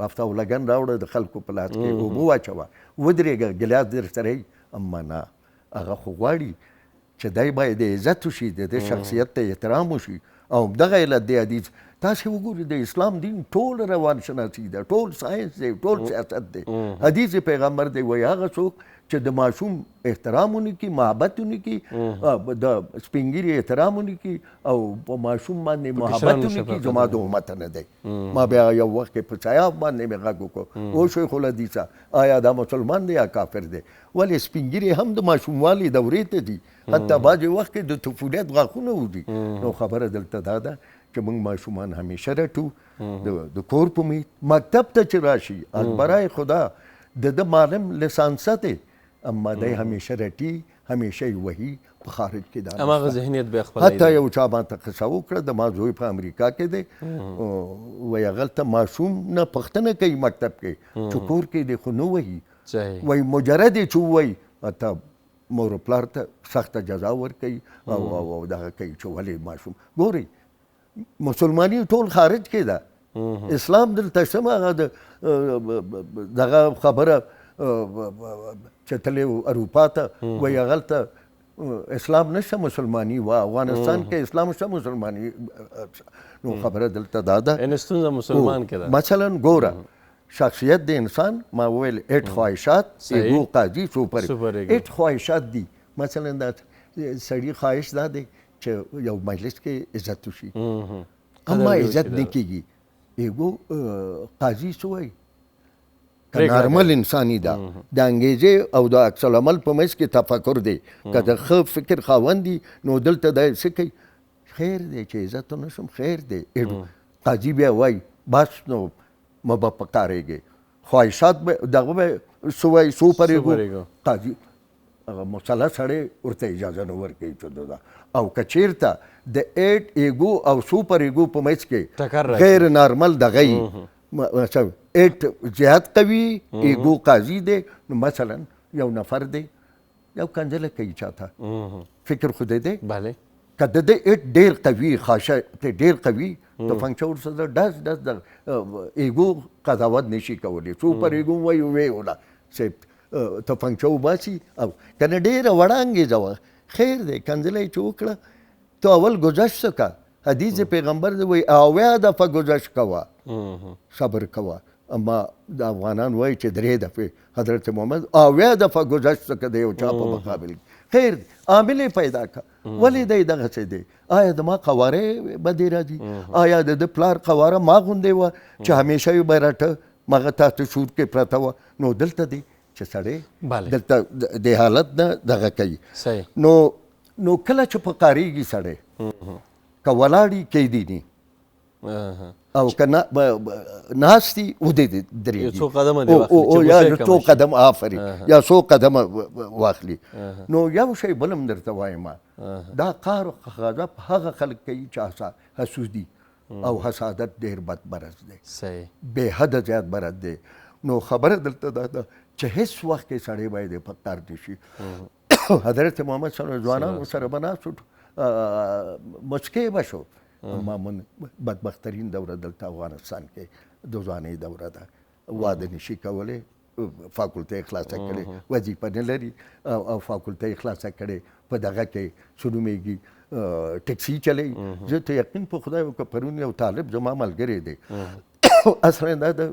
هفته لګن راوړه د خلکو په لاس کې اوبه واچوه ودرېږه ګیلاس در سره یي. اما نه هغه خو غواړي چې دی باید د عزت وشي، د ده شخصیت ته احترام وشي. او دغه علت دی حدیث تاسې وګورئ د اسلام دین ټول روان شناسي ده، ټول ساینس دی، ټول سیاست دی. حدیث پیغمبر دی وایي هغه څوک چې د ماشوم احترام ونه کړي، محبت ونه کړي، د سپین ږیري احترام ونه کړي او په ماشوم باندې محبت ونه کړي زما د امت نه دی. ما بیا یو وخت کې په چایاب باندې مې غږ وکړو او شیخ الحدیثه آیا دا مسلمان دی یا کافر دی؟ ولې سپین ږیري هم د ماشوموالي دورې ته دي، حتی بعضې وخت کې د طفولیت غاښونه وځي. نو خبره دلته دا ده چې موږ ماشومان همیشه رټو د کور په محیط. مکتب ته چې راشي از برای خدا د ده معلم لسانسه دی، اما دی همیشه رټي، همیشه یې وهي په خارج کې دا هماغه ذهنیت بیا خپلوي. حتی یو چا ماته قصه وکړه د ما زوی په امریکا کې دی، وایي هغلته ماشوم نه پوښتنه کوي مکتب کې چې کور کې دی خو نه وهي. وایي مجرد یې چې ووایي حتی مور و پلار ته سخته جزا ورکوي او دغه کوي چې ولې ماشوم. ګورئ مسلماني ټول خارج کې ده، اسلام دلته شم هغه دغه خبره چې تللی اروپا ته وایي هغلته اسلام نشته مسلماني و افغانستان کې اسلام شته مسلماني. نو خبره دلته دا ده یعنې ستونزه مسلمان کې ده. مثلا ګوره شخصیت د انسان ما ویل 8 خواهشات ایگو قاضي سوپر 8 خواهشات دي. مثلا دا سړي خواهش دا دی چې یو مجلس کې عزت وشي، اما عزت نه کېږي. ایگو قاضي څه وایي که نارمل انساني ده د انګیزې او د عکس العمل په منځ کې تفکر دی، که د ښه فکر خاوند دي نو دلته دا څه کوي خیر دی چې عزت ونه شم خیر دی. قاضي بیا وایي بس نو مه به پکارېږي. خواهشات به دغه به څه وایي څو پرېږو. قاضي هغه مسله سړی ورته اجازه نه ورکوي چې دا او که چېرته د 8 ایګو او سوپر ایګو په منځ کې غیر نارمل دغه یي 8 زیات قوي ایګو قاضي دی، نو مثلا یو نفر دی یو کنځله کوي چاته فکر خو دی که د ده 8 ډېر قوي خواشه ډېر قوي تفنګچه ورسره ډز د ایګو قضاوت نشي کولی. سوپر ایګو وایي ویې وله صاحب تفنګچه وباسي او که نه ډېره وړه انګېزه وه خیر دی کنځله یې چې وکړه تو اول گذشت کا. حدیث پیغمبر دی وایي 80 دفعه گذشت کوه صبر کوه. اما د افغانان وایي چې 3 دفعې حضرت محمد 80 دفعه گذشت که د یو چا په مقابل خیر دی. عامل یې پیدا که ولې دی دغسې دی. آیا د ما قواره به دې راځي؟ آیا د ده پلار قواره ما غوندې وه چې همیشه یې به رټه مغه تحت سود کې پرته وه؟ نو دلته دی چې سړی دلته د حالت نه دغه کوي. نو کله چې په قاریږي سړی که ولاړي کیدی نی او که ناستی ودې درېږي یا څو قدم آفري یا څو قدم واخلي. نو یو شی بل هم درته وایم دا قهر و غضب هغه خلک کوي چې حسودي او حسادت ډېر بد مرض دی، بې حده زیات مرض دی. نو خبره دلته دا ده چې هیڅ وخت کې سړی باید په کار دي شي. حضرت محمد صلی الله علیه وسلم ځوانانو سره به ناست مسکې به شو. اما من بدبخترین دوره دلته افغانستان کې د ځوانۍ دوره ده. واده نشي کولی، فاکولته یې خلاصه کړې، وظیفه نه لري او فاکولته یې خلاصه کړې، په دغه کې څه نومېږي ټکسي چلوي. زه ته یقین په خدای وکړه پرون یو طالب زما ملګری دی اصلا دا د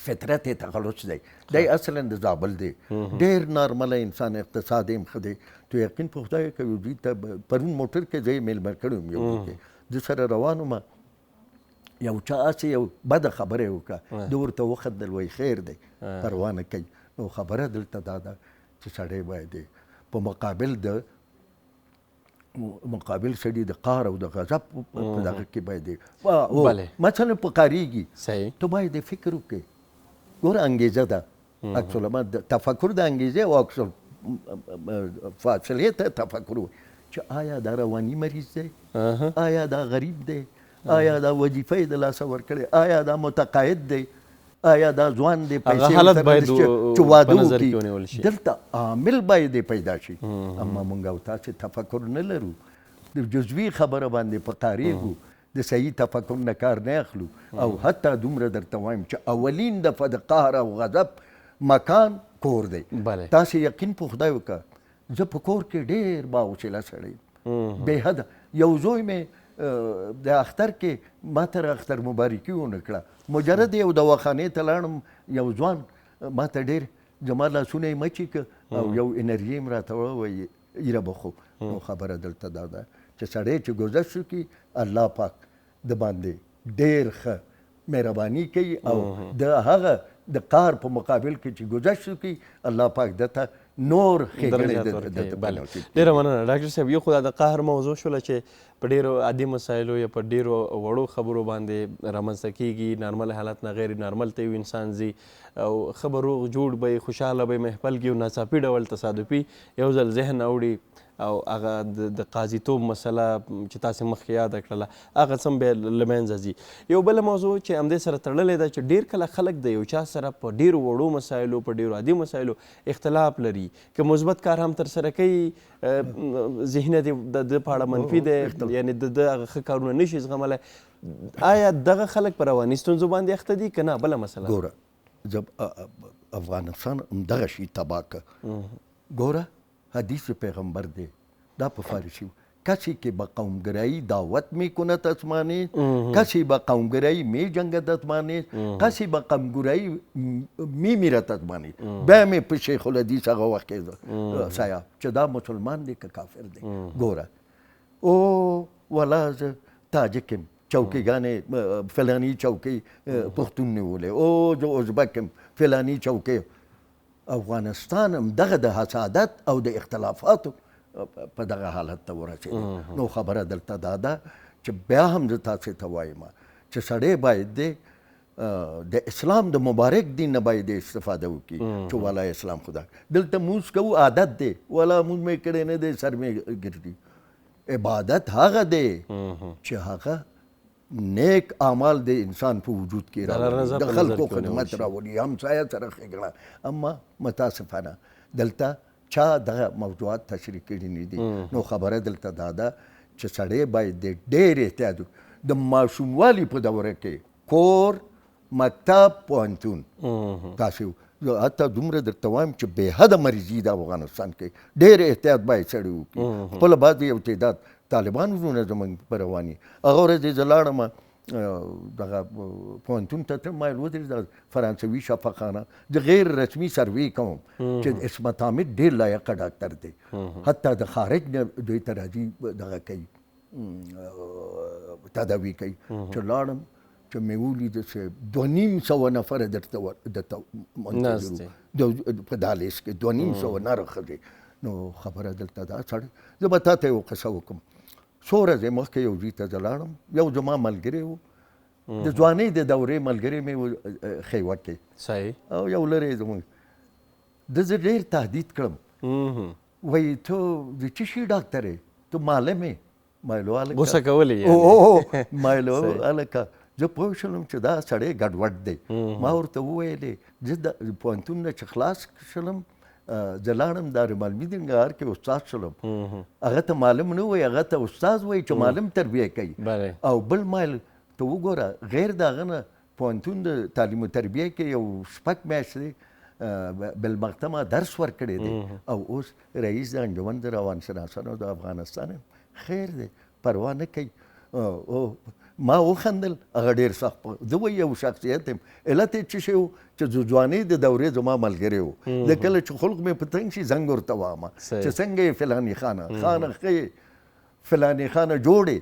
فطرت یې تخلص دی، دی اصلا د زابل دی، ډېر نارمله انسان اقتصاد یې ښه دی. تو یقین په خدای کوي دوی ته پرون موټر کې زه یې میلمه کړی وم یو کې د سره روان وم یو چا هسې یو بده خبره یې وکړه، ده ورته وخندل وایي خیر دی پروا نه کوي. نو خبره دلته دا ده چې سړی باید په مقابل سړي د قهر او د غضب په دغه کې باید مثلا په قاریږي تو باید فکر وکړې. ګوره انګیزه ده عکس العمل تفکر د انګیزې او عکس فاصلې ته تفکر چې آیا دا رواني مریض دی، آیا دا غریب دی، آیا دا وظیفه یې د لاسه ورکړې، آیا دا متقاعد دی، آیا دا ځوان دی، پیسې حالت باید چې واده په نظر کې ونیول شي. وکړي. دلته عامل باید پیدا شي. اما موږ او تاسې تفکر نه لرو، د جزوي خبره باندې په قاریږو، د صحیح تفکر نه کار نه اخلو. او حتی دومره درته وایم چې اولین دفعه د قهر او غضب مکان کور دی. تاسې یقین په خدای وکړه، زه په کور کې ډېر باحوصله سړی بې حده. یو زوی مې د اختر کې ما ته اختر مبارکي ونه کړه، مجرد یو دواخانې ته لاړم، یو ځوان ما ته ډېر زما لاسونه یې مچې که او یو انرژي یې راته ووایي ایره به خو. نو خبره دلته دا ده چې سړی چې ګذشت وکړي الله پاک د باندې ډېر ښه مهرباني کوي، او د هغه د قهر په مقابل کې چې ګذشت وکړي الله پاک دته نور ښېګڼې درته بنوي. ډېره مننه ډاکټر صاحب. یو خو دا د قهر موضوع شوله چې په ډېرو عادي مسایلو یا په ډېرو وړو خبرو باندې رامنځته کېږي، نارمل حالت نه غیر نارمل ته یو انسان ځي او ښه به روغ جوړ به یې، خوشحاله به یې محفل کې، ناڅاپي ډول تصادفي یو ځل ذهن اوړي او هغه د قاضیتوب مسله چې تاسې مخکې یاده کړله هغه څه هم بیا له منځه ځي. یو بله موضوع چې همدې سره تړلې ده چې ډېر کله خلک د یو چا سره په ډېرو وړو مسایلو، په ډېرو عادي مسایلو اختلاف لري، که مثبت کار هم ترسره کوي ذهنیت یې د ده په اړه منفي دی، یعنې د ده هغه ښه کارونه نشي زغملی. آیا دغه خلک په رواني ستونزو باندې اخته دي که نه بله مسله؟ ګوره افغانستان همدغه شي تباه که. ګوره حدیث پیغمبر دی، دا په فارسی کسی که به قومگرایی دعوت میکند از ما نیست، کسی به قومگرایی میجنگد از ما نیست، کسی به قومگرایی میمیرد از ما نیست. بهم په شیخ الحدیث هغه وخت کې صاحب چې دا مسلمان دی که کافر دی. ګوره او ولا زه تاجکم چوکیګانې فلانی چوکۍ پښتون نیولې، او زه ازبکم فلانی چوکۍ. افغانستان هم دغه د حسادت او د اختلافاتو په دغه حالت ته ورسېدی. نو خبره دلته دا ده چې بیا هم زه تاسې ته وایم چې سړی باید د اسلام د مبارک دین نه باید استفاده وکړي چې والا اسلام خدا. دلته مونځ کوو عادت دی، والا مونځ مې کړی نه دی سر مې ګرځي. عبادت هغه دی چې هغه نیک اعمال د انسان په وجود کې راوړي، د خلکو خدمت راوړي، همسایه سره ښېګڼه. اما متاسفانه دلته چا دغه موضوعات تشریح کړي نه دي. نو خبره دلته دا ده چې سړی باید د ډېر احتیاط د ماشوموالي په دوره کې کور، مکتب، پوهنتون، تاسو حتی دومره درته وایم چې بې حده مریضي د افغانستان کې ډېر احتیاط باید سړی وکړي. خپله بعضې یو تعداد طالبان وروڼه زموږ په رواني هغه ورځ زه لاړم دغه پوهنتون ته تلم، ما ودرېد فرانسوي شفاخانه، د غیر رسمي سروې کوم چې عصمت حامد ډېر لایقه ډاکټر دی، حتی د خارج نه دوی ته راځي دغه کوي تداوي کوي. چې لاړم چې مې ولید چې 2500 نفره درته منتظر په دهلیز کې 2500 نره ښځې. نو خبره دلته دا سړی زه به تا ته یو قصه وکړم. څو ورځې مخکې یو ځای ته زه لاړم، یو زما ملګری و، د ځوانۍ د دورې ملګری مې و خیوه کې، او یو لرې زموږ د زه ډېر تهدید کړم، وایي ته د څه شي ډاکټر یې، ته معلم یې؟ ما ویل هلکه غوسه کولې ما ویل هلکه زه پوه شولم چې دا سړی ګډوډ دی. ما ورته وویلې زه د پوهنتون نه چې خلاص شلم زه لاړم دارالمعلمي د ننګرهار کې استاد شلم. هغه ته معلم نه وایي، هغه ته استاد وایي چې معلم تربیه کوي. او بل مایل ته وګوره غیر د هغه نه پوهنتون د تعلیم و تربیه کې یو شپږ میاشتې بالمقدمه درس ورکړی دی، او اوس رئیس د انجمن د روانشناسانو د افغانستان خیر دی، پروا نه کوي. ما وخندل، هغه ډېر سخت زه وایي یو شخصیت یم. علت یې څه شی و چې د ځوانۍ د دورې زما ملګری و، د کله چې خلق مې په تنګ شي زنګ ورته وایم چې څنګه یې فلاني خانه ښه فلاني خانه جوړې،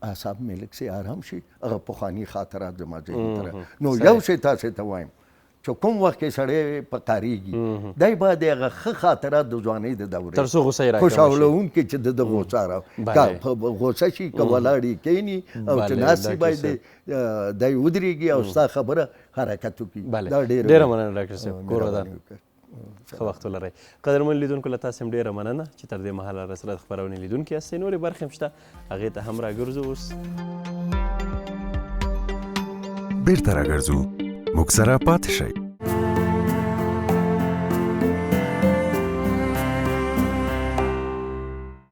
اعصاب مې لږ څه آرام شي، هغه پخواني خاطرات زما ذهن ته. نو یو شی تاسې ته وایم چې کوم وخت کې سړی په کارېږي دی باید هغه ښه خاطرات د ځوانۍ د دورې تر څو غوسه یې راکمه شي، خوشحالوونکي چې د غوسه غوسه شي که ولاړ یې کښېني او چې ناست باید دی ودرېږي او ستا خبره حرکت وکړي. ډېره مننه ډاکټر صاحب، کور ودان. ښه وخت ولرئ. قدرمن لیدونکو له تاسې هم ډېره مننه چې تر دې مهاله راسره د خپرونې لیدونکي یاستئ. نورې برخې هم شته، هغې ته هم راګرځو. اوس بیرته راګرځو. موږ سره پاتې شئ.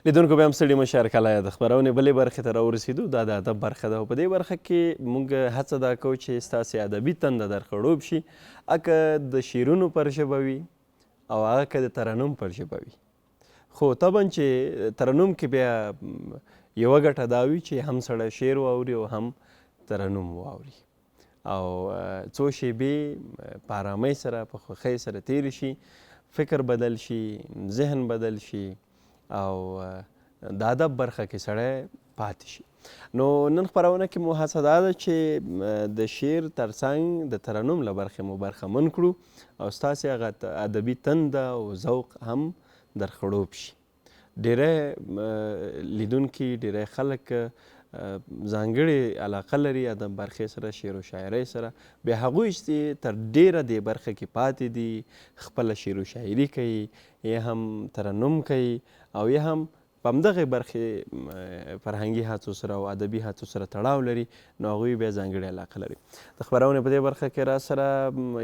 لیدونکو بیا هم ستړي مه شئ، هرکله د خپرونې بلې برخې ته راورسېدو. دا د ادب برخه ده او په دې برخه کې موږ هڅه دا کوو چې ستاسې ادبي تنده در خړوب شي، که د شعرونو پر ژبه وي او هغه که د ترنم پر ژبه وي. خو طبعا چې ترنم کې بیا یوه ګټه دا وي چې هم سړی شعر واوري او هم ترنم واوري او څو شیبې په ارامۍ سره په خوښۍ سره تېرې شي، فکر بدل شي، ذهن بدل شي او د ادب برخه کې سړی پاتې شي. نو نن خپرونه کې مو هڅه دا ده چې د شعر ترڅنګ د ترنم له برخې مو برخمن کړو او ستاسې هغه ادبي تنده او ذوق هم در خړوب شي. ډېری لیدونکي، ډېری خلک ځانګړې علاقه لري ادب برخې سره، شعر و شاعرۍ سره. بیا هغوی چې تر ډېره دې برخه کې پاتې دي، خپله شعر و شاعري کوي، یا هم ترنم کوي او یا هم په همدغې برخې فرهنګي هڅو سره او ادبي هڅو سره تړاو لري، نو هغوی بیا ځانګړې علاقه لري. د خپرونې په دې برخه کې را سره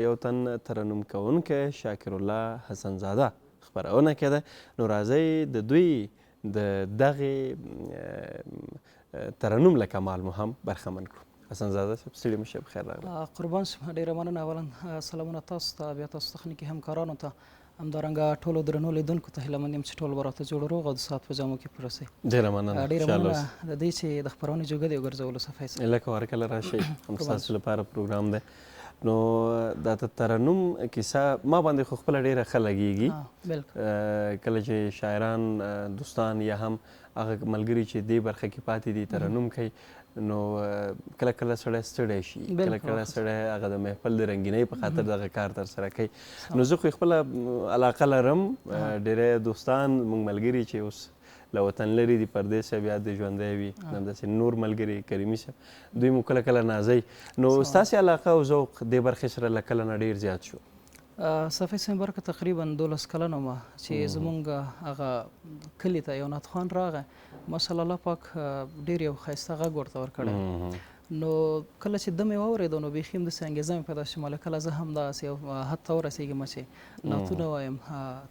یو تن ترنم کوونکی شاکر الله حسن زاده خپرونه کې ده. نو راځئ د دوی د دغې ترنم له کمال مو هم برخمن کړو. حسن زاده صاحب ستړي مه شئ، بخیر راغلی. قربان شم، ډېره مننه. اولا سلامونه تاسو ته، بیا تاسو تخنیکي همکارانو ته، همدارنګه ټولو درنو لیدونکو ته هیله مند یم چې ټول به راته جوړ روغ او د ساعت په جامو کې پوره شئ. ډېره مننه. ډېره مننه د دې چې د خپرونې جوګه دې وګرځولو صفحې سره. لکه هرکله راشئ، هم ستاسو لپاره پروګرام دی. نو دا ترنم کیسه ما باندې خو خپله ډېره ښه لګېږي. کله چې شاعران، دوستان یا هم هغه ملګري چې دې برخه کې پاتې دي ترنم کوي، نو کله کله سړی ستړی شي، کله کله سړی هغه د محفل د رنګینۍ په خاطر دغه کار ترسره کوي. نو زه خو خپله علاقه لرم، ډېری دوستان موږ ملګري چې اوس له وطن لرې دي، پردیس صاحب یاد دی ژوندی وي، همداسې نور ملګري کریمي صاحب، دوی مو کله کله نازوي. نو ستاسې علاقه او ذوق دې برخې سره له کله نه ډېر زیات شو. صفحې سمبر که تقریبا 12 کلن ومه چې زمونږ هغه کلي ته یو نعتخوان راغی، ماشاءالله الله پاک ډېر یو ښایسته غږ ورته ورکړی. نو کله چې ده مې واورېدو نو بیخي همداسې انګېزه مې پیدا شوه، کله زه هم داسې یو حد ته ورسېږم چې نعتونه وایم،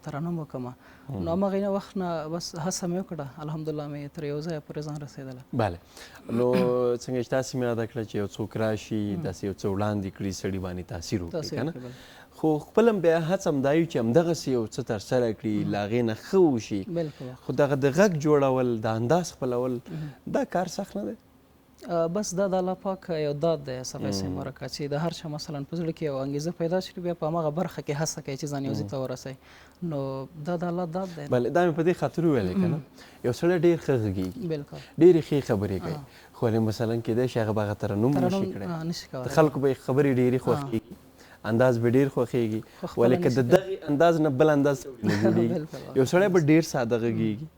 ترنم وکړم. نو هماغې وخت نه بس هڅه مې وکړه، الحمدلله مې تر یو ځایه پورې ځان رسېدله. بله، نو څنګه چې تاسې مې یاده کړه چې یو څوک راشي داسې یو څه وړاندې کړي، سړي باندې تاثیر وکړي که نه، خو خپل هم بیا هڅه هم دا وي چې همدغسې یو څه ترسره کړي، له هغې نه ښه وشي. خو دغه د غږ جوړول، د انداز خپلول، دا کار سخت نه دی؟ بس دا د الله پاک یو داد دی صفحې مبارکه، چې د هر چا مثلا په زړه کې یو انګېزه پیدا شي، بیا په هماغه برخه کې هڅه کوي چې ځان یو ځای ته ورسوي. نو دا د الله داد دی. بله، دا مې په دې خاطر وویلې که نه، یو سړی ډېر ښه غږېږي، ډېرې ښې خبرې کوي، خو مثلا کېدای شي هغه به هغه ترنم نشي کړی، د خلکو به یې خبرې ډېرې خوښېږي، انداز به ډېر خوښېږي، ولې که د دغې انداز نه بل انداز نه جوړېږي. یو سړی به ډېر ساده غږېږي،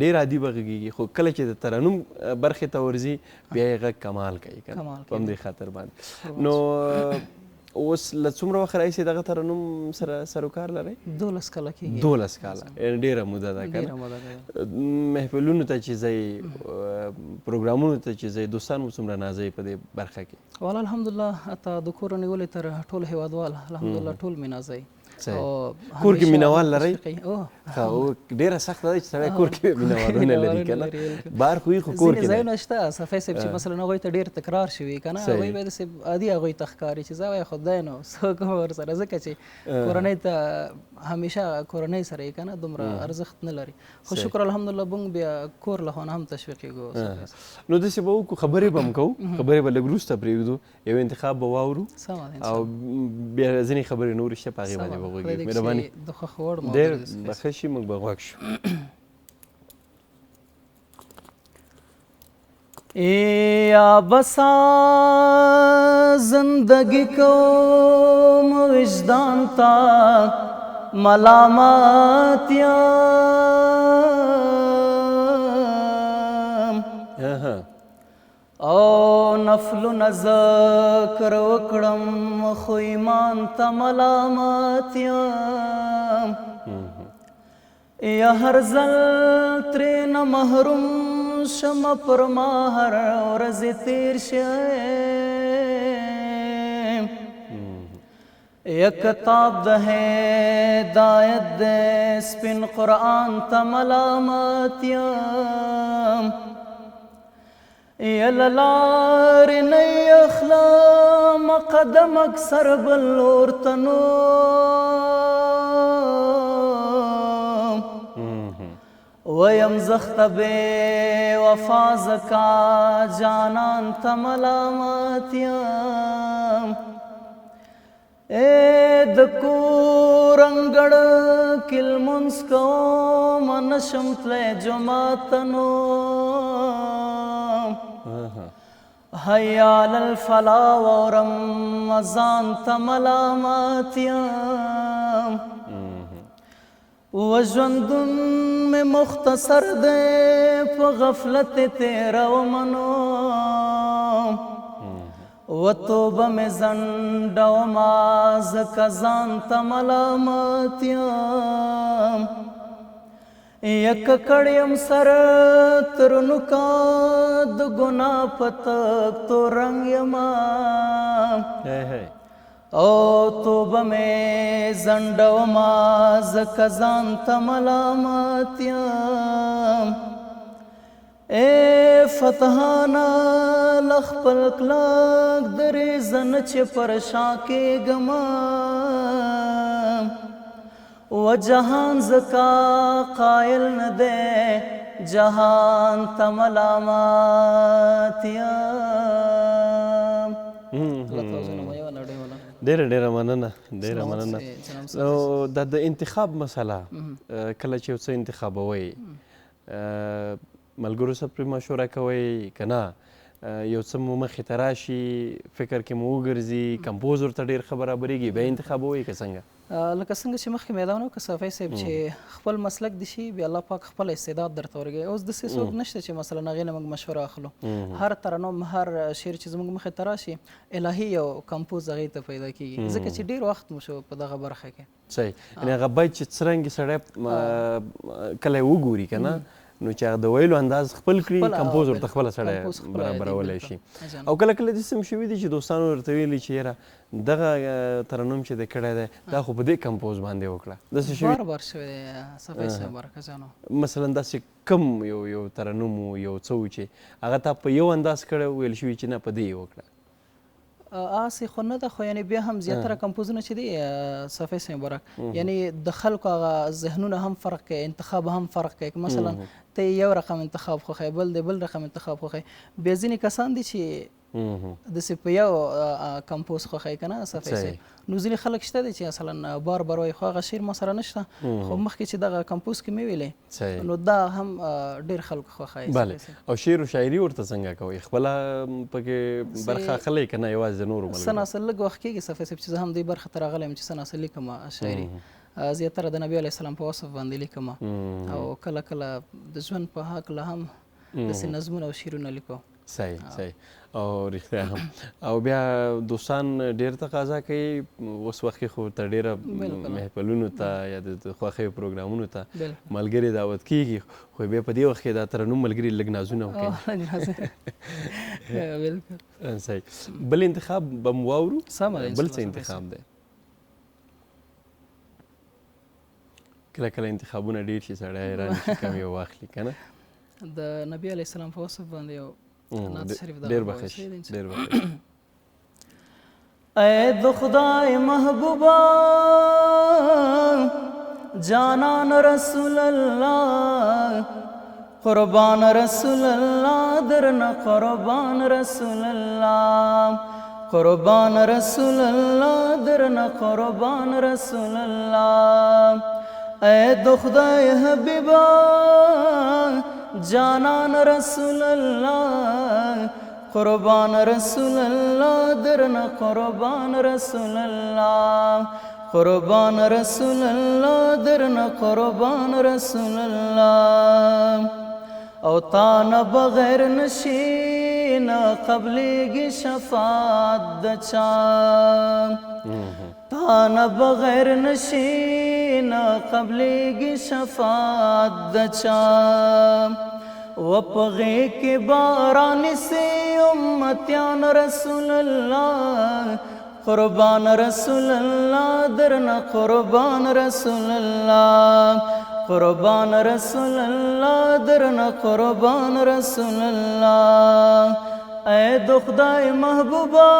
ډېر عادي به غږېږي، خو کله چې د ترنم برخې ته ورځي بیا یې غږ کمال کوي که نه، په همدې خاطر باندې. نو اوس له څومره وخت راهیسې دغه ترنم سره سروکار لرئ؟ 12 کاله کېږي. 12 کاله، ډېره موده ده که نه؟ محفلونو ته چې ځئ، پروګرامونو ته چې ځئ، دوستان مو څومره نازوي په دې برخه کې؟ والا الحمدلله حتی د کوره نیولې تر ټول هېوادوال الحمدلله ټول مې نازوي. کور کې مینوال لرئ؟ ډېره سخته ده چې سړی کور کې مینوالونه لري که نه، بهر خو یې خو کور کې ځایونه شته صفحې صاحب چې مثلا هغوی ته ډېر تکرار شوي که نه، هغوی به داسې عادي هغوی ته ښکاري چې زه وایه خدای نو څه کوم ورسره، ځکه چې کورنۍ ته همیشه کورنۍ سره یې که نه دومره ارزښت نه لري. خو شکر الحمدلله موږ بیا کور له خوا نه هم تشویقېږو. نو داسې به وکړو، خبرې به هم کوو، خبرې به لږ وروسته پرېږدو، یو انتخاب به واورو او بیا ځینې خبرې نورې شته په هغې باندې به وغږېږو. مهرباني، ډېر به ښه شي، موږ به غوږ شو. یا بسا زندگی کو وجدان تا ملامت یم او نفلونه ذکر وکړم خو ایمان ته ملامت یم یا هر ځل ترېنه محروم شم پر ما هر ورځې تېر شیم یا کتاب د هدایت د سپین قرآن ته ملامت یم یا له لارې نه اخلم قدم اکثر بل ورته ویم زخته بې وفا ځکه جانان ته ملامت یم د کور انګړ کې لمونځ کوم نشم تللی جومات ته نو حیا علی الفلاح واورم ځان ته ملامت یم وژوندون مې مختصر دی په غفلت تېرومه نو و توبه مې ځنډومه ځکه ځان ته ملامت یم یا ککړ یم سر تر نوکه د ګناه په تک تور رنګ یمه او توبه مې ځنډومه ځکه ځان ته ملامت یم فتحانه له خپل کلک دریځه نه چې پر شا کېږمه و جهان ځکه قایل نه دی جهان ته ملامت یم ډېره مننه ډېره مننه نو دا د انتخاب مسله کله چې یو څه انتخابوئ ملګرو سره پرې مشوره کوئ که نه یو څه مو مخې ته راشي فکر کې مو وګرځي کمپوز ورته ډېر ښه برابرېږي بیا انتخابوئ که څنګه لکه څنګه چې مخکې مې یادونه وکړه صافی صاحب چې خپل مسلک دي شي بیا الله پاک خپل استعداد درته ورکوي اوس داسې څوک نشته چې مثلا هغې نه موږ مشوره اخلو هر ترنم هر شعر چې زموږ مخې ته راشي الهي یو کمپوز هغې ته پیدا کېږي ځکه چې ډېر وخت مو شو په دغه برخه کې صحیح یعنې هغه باید چې څرنګې سړی کله یې وګوري که نه نو چې هغه د ویلو انداز خپل کړي کمپوز ورته خپله سړی برابرولی شي او کله کله داسې هم شوي دي چې دوستانو ورته ویلي چې یاره دغه ترنم چې دی کړی دی دا خو په دې کمپوز باندې وکړه داسې شوي بار بار شوی دی صفی صاحب برکه مثلا داسې کم یو ترنم و یو څه و چې هغه تا په یو انداز کړی ویل شوي چې نه په دې یې وکړه آسې خو نه ده خو یعنې بیا هم زیاتره کمپوزونه چې دي صفی صاحب برک یعنې د خلکو هغه ذهنونه هم فرق کوي انتخاب هم فرق کوي مثلا ته یو رقم انتخاب خوښوي بل دی بل رقم انتخاب خوښوي بیا ځینې کسان دي چې داسې په یو کمپوز خوښوي که نه صفی صاحب نو ځینې خلک شته دي چې مثلا بار بار وایي خو هغه شعر ما سره نشته خو مخکې چې دغه کمپوز کې مې ویلی نو دا هم ډېر خلکو خوښوي بله او شعر و شاعري ورته څنګه کوئ خپله پکې برخه اخلئ که نه یوازې د نورو څه ناڅه لږ وخت کېږي صفی صاحب چې زه هم دې برخه ته راغلی یم چې څه ناڅه لیکم شاعري زیاتره د نبي علیه السلام په وصف باندې لیکم او کله کله د ژوند په هکله هم داسې نظمونه او شعرونه لیکو صحیح او رښتیا هم او بیا دوستان ډېر تقاضا کوي اوس وخت کې خو ته ډېره محفلونو ته یا د خوښیو پروګرامونو ته ملګري دعوت کېږي خو بیا په دې وخت کې دا ترنم ملګري لږ نازونه وکوي صحیح بل انتخاب به مو واورو بل څه انتخاب دی کله کله انتخابونه ډېر شي سړی حیران شي کم یو واخلي که نه د نبي علیه السلام په وصف باندې یو نعت شریف ډېر به ښه شي ډېر به ښه شي ای د خدای محبوبا جانان رسول الله قربان رسول الله درنه قربان رسول الله قربان رسول الله درنه قربان رسول الله ای د خدای حبیبا جانان رسول الله قربان رسول الله درنه قربان رسول الله قربان رسول الله درنه قربان رسول الله او تا نه بغیر نشي نه قبلیږي شفاعت د چا تا نه بغیر نشي نه قبلیږي شفاعت د چا و په غېږ کې باران سي امتیان رسول الله قربان رسول الله درنه قربان رسول الله قربان رسول الله درنه قربان رسول الله اے د خدای محبوبا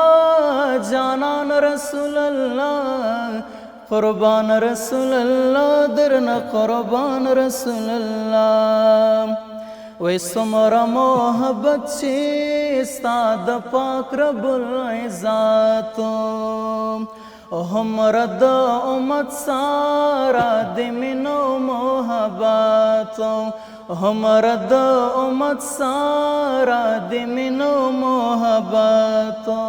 جانان رسول الله قربان رسول الله درنه قربان رسول الله وې څومره محبت چې ستا د پاک رب العزتو همره د امت ساره د مینو محبتو همره د امت ساره د مینو محبتو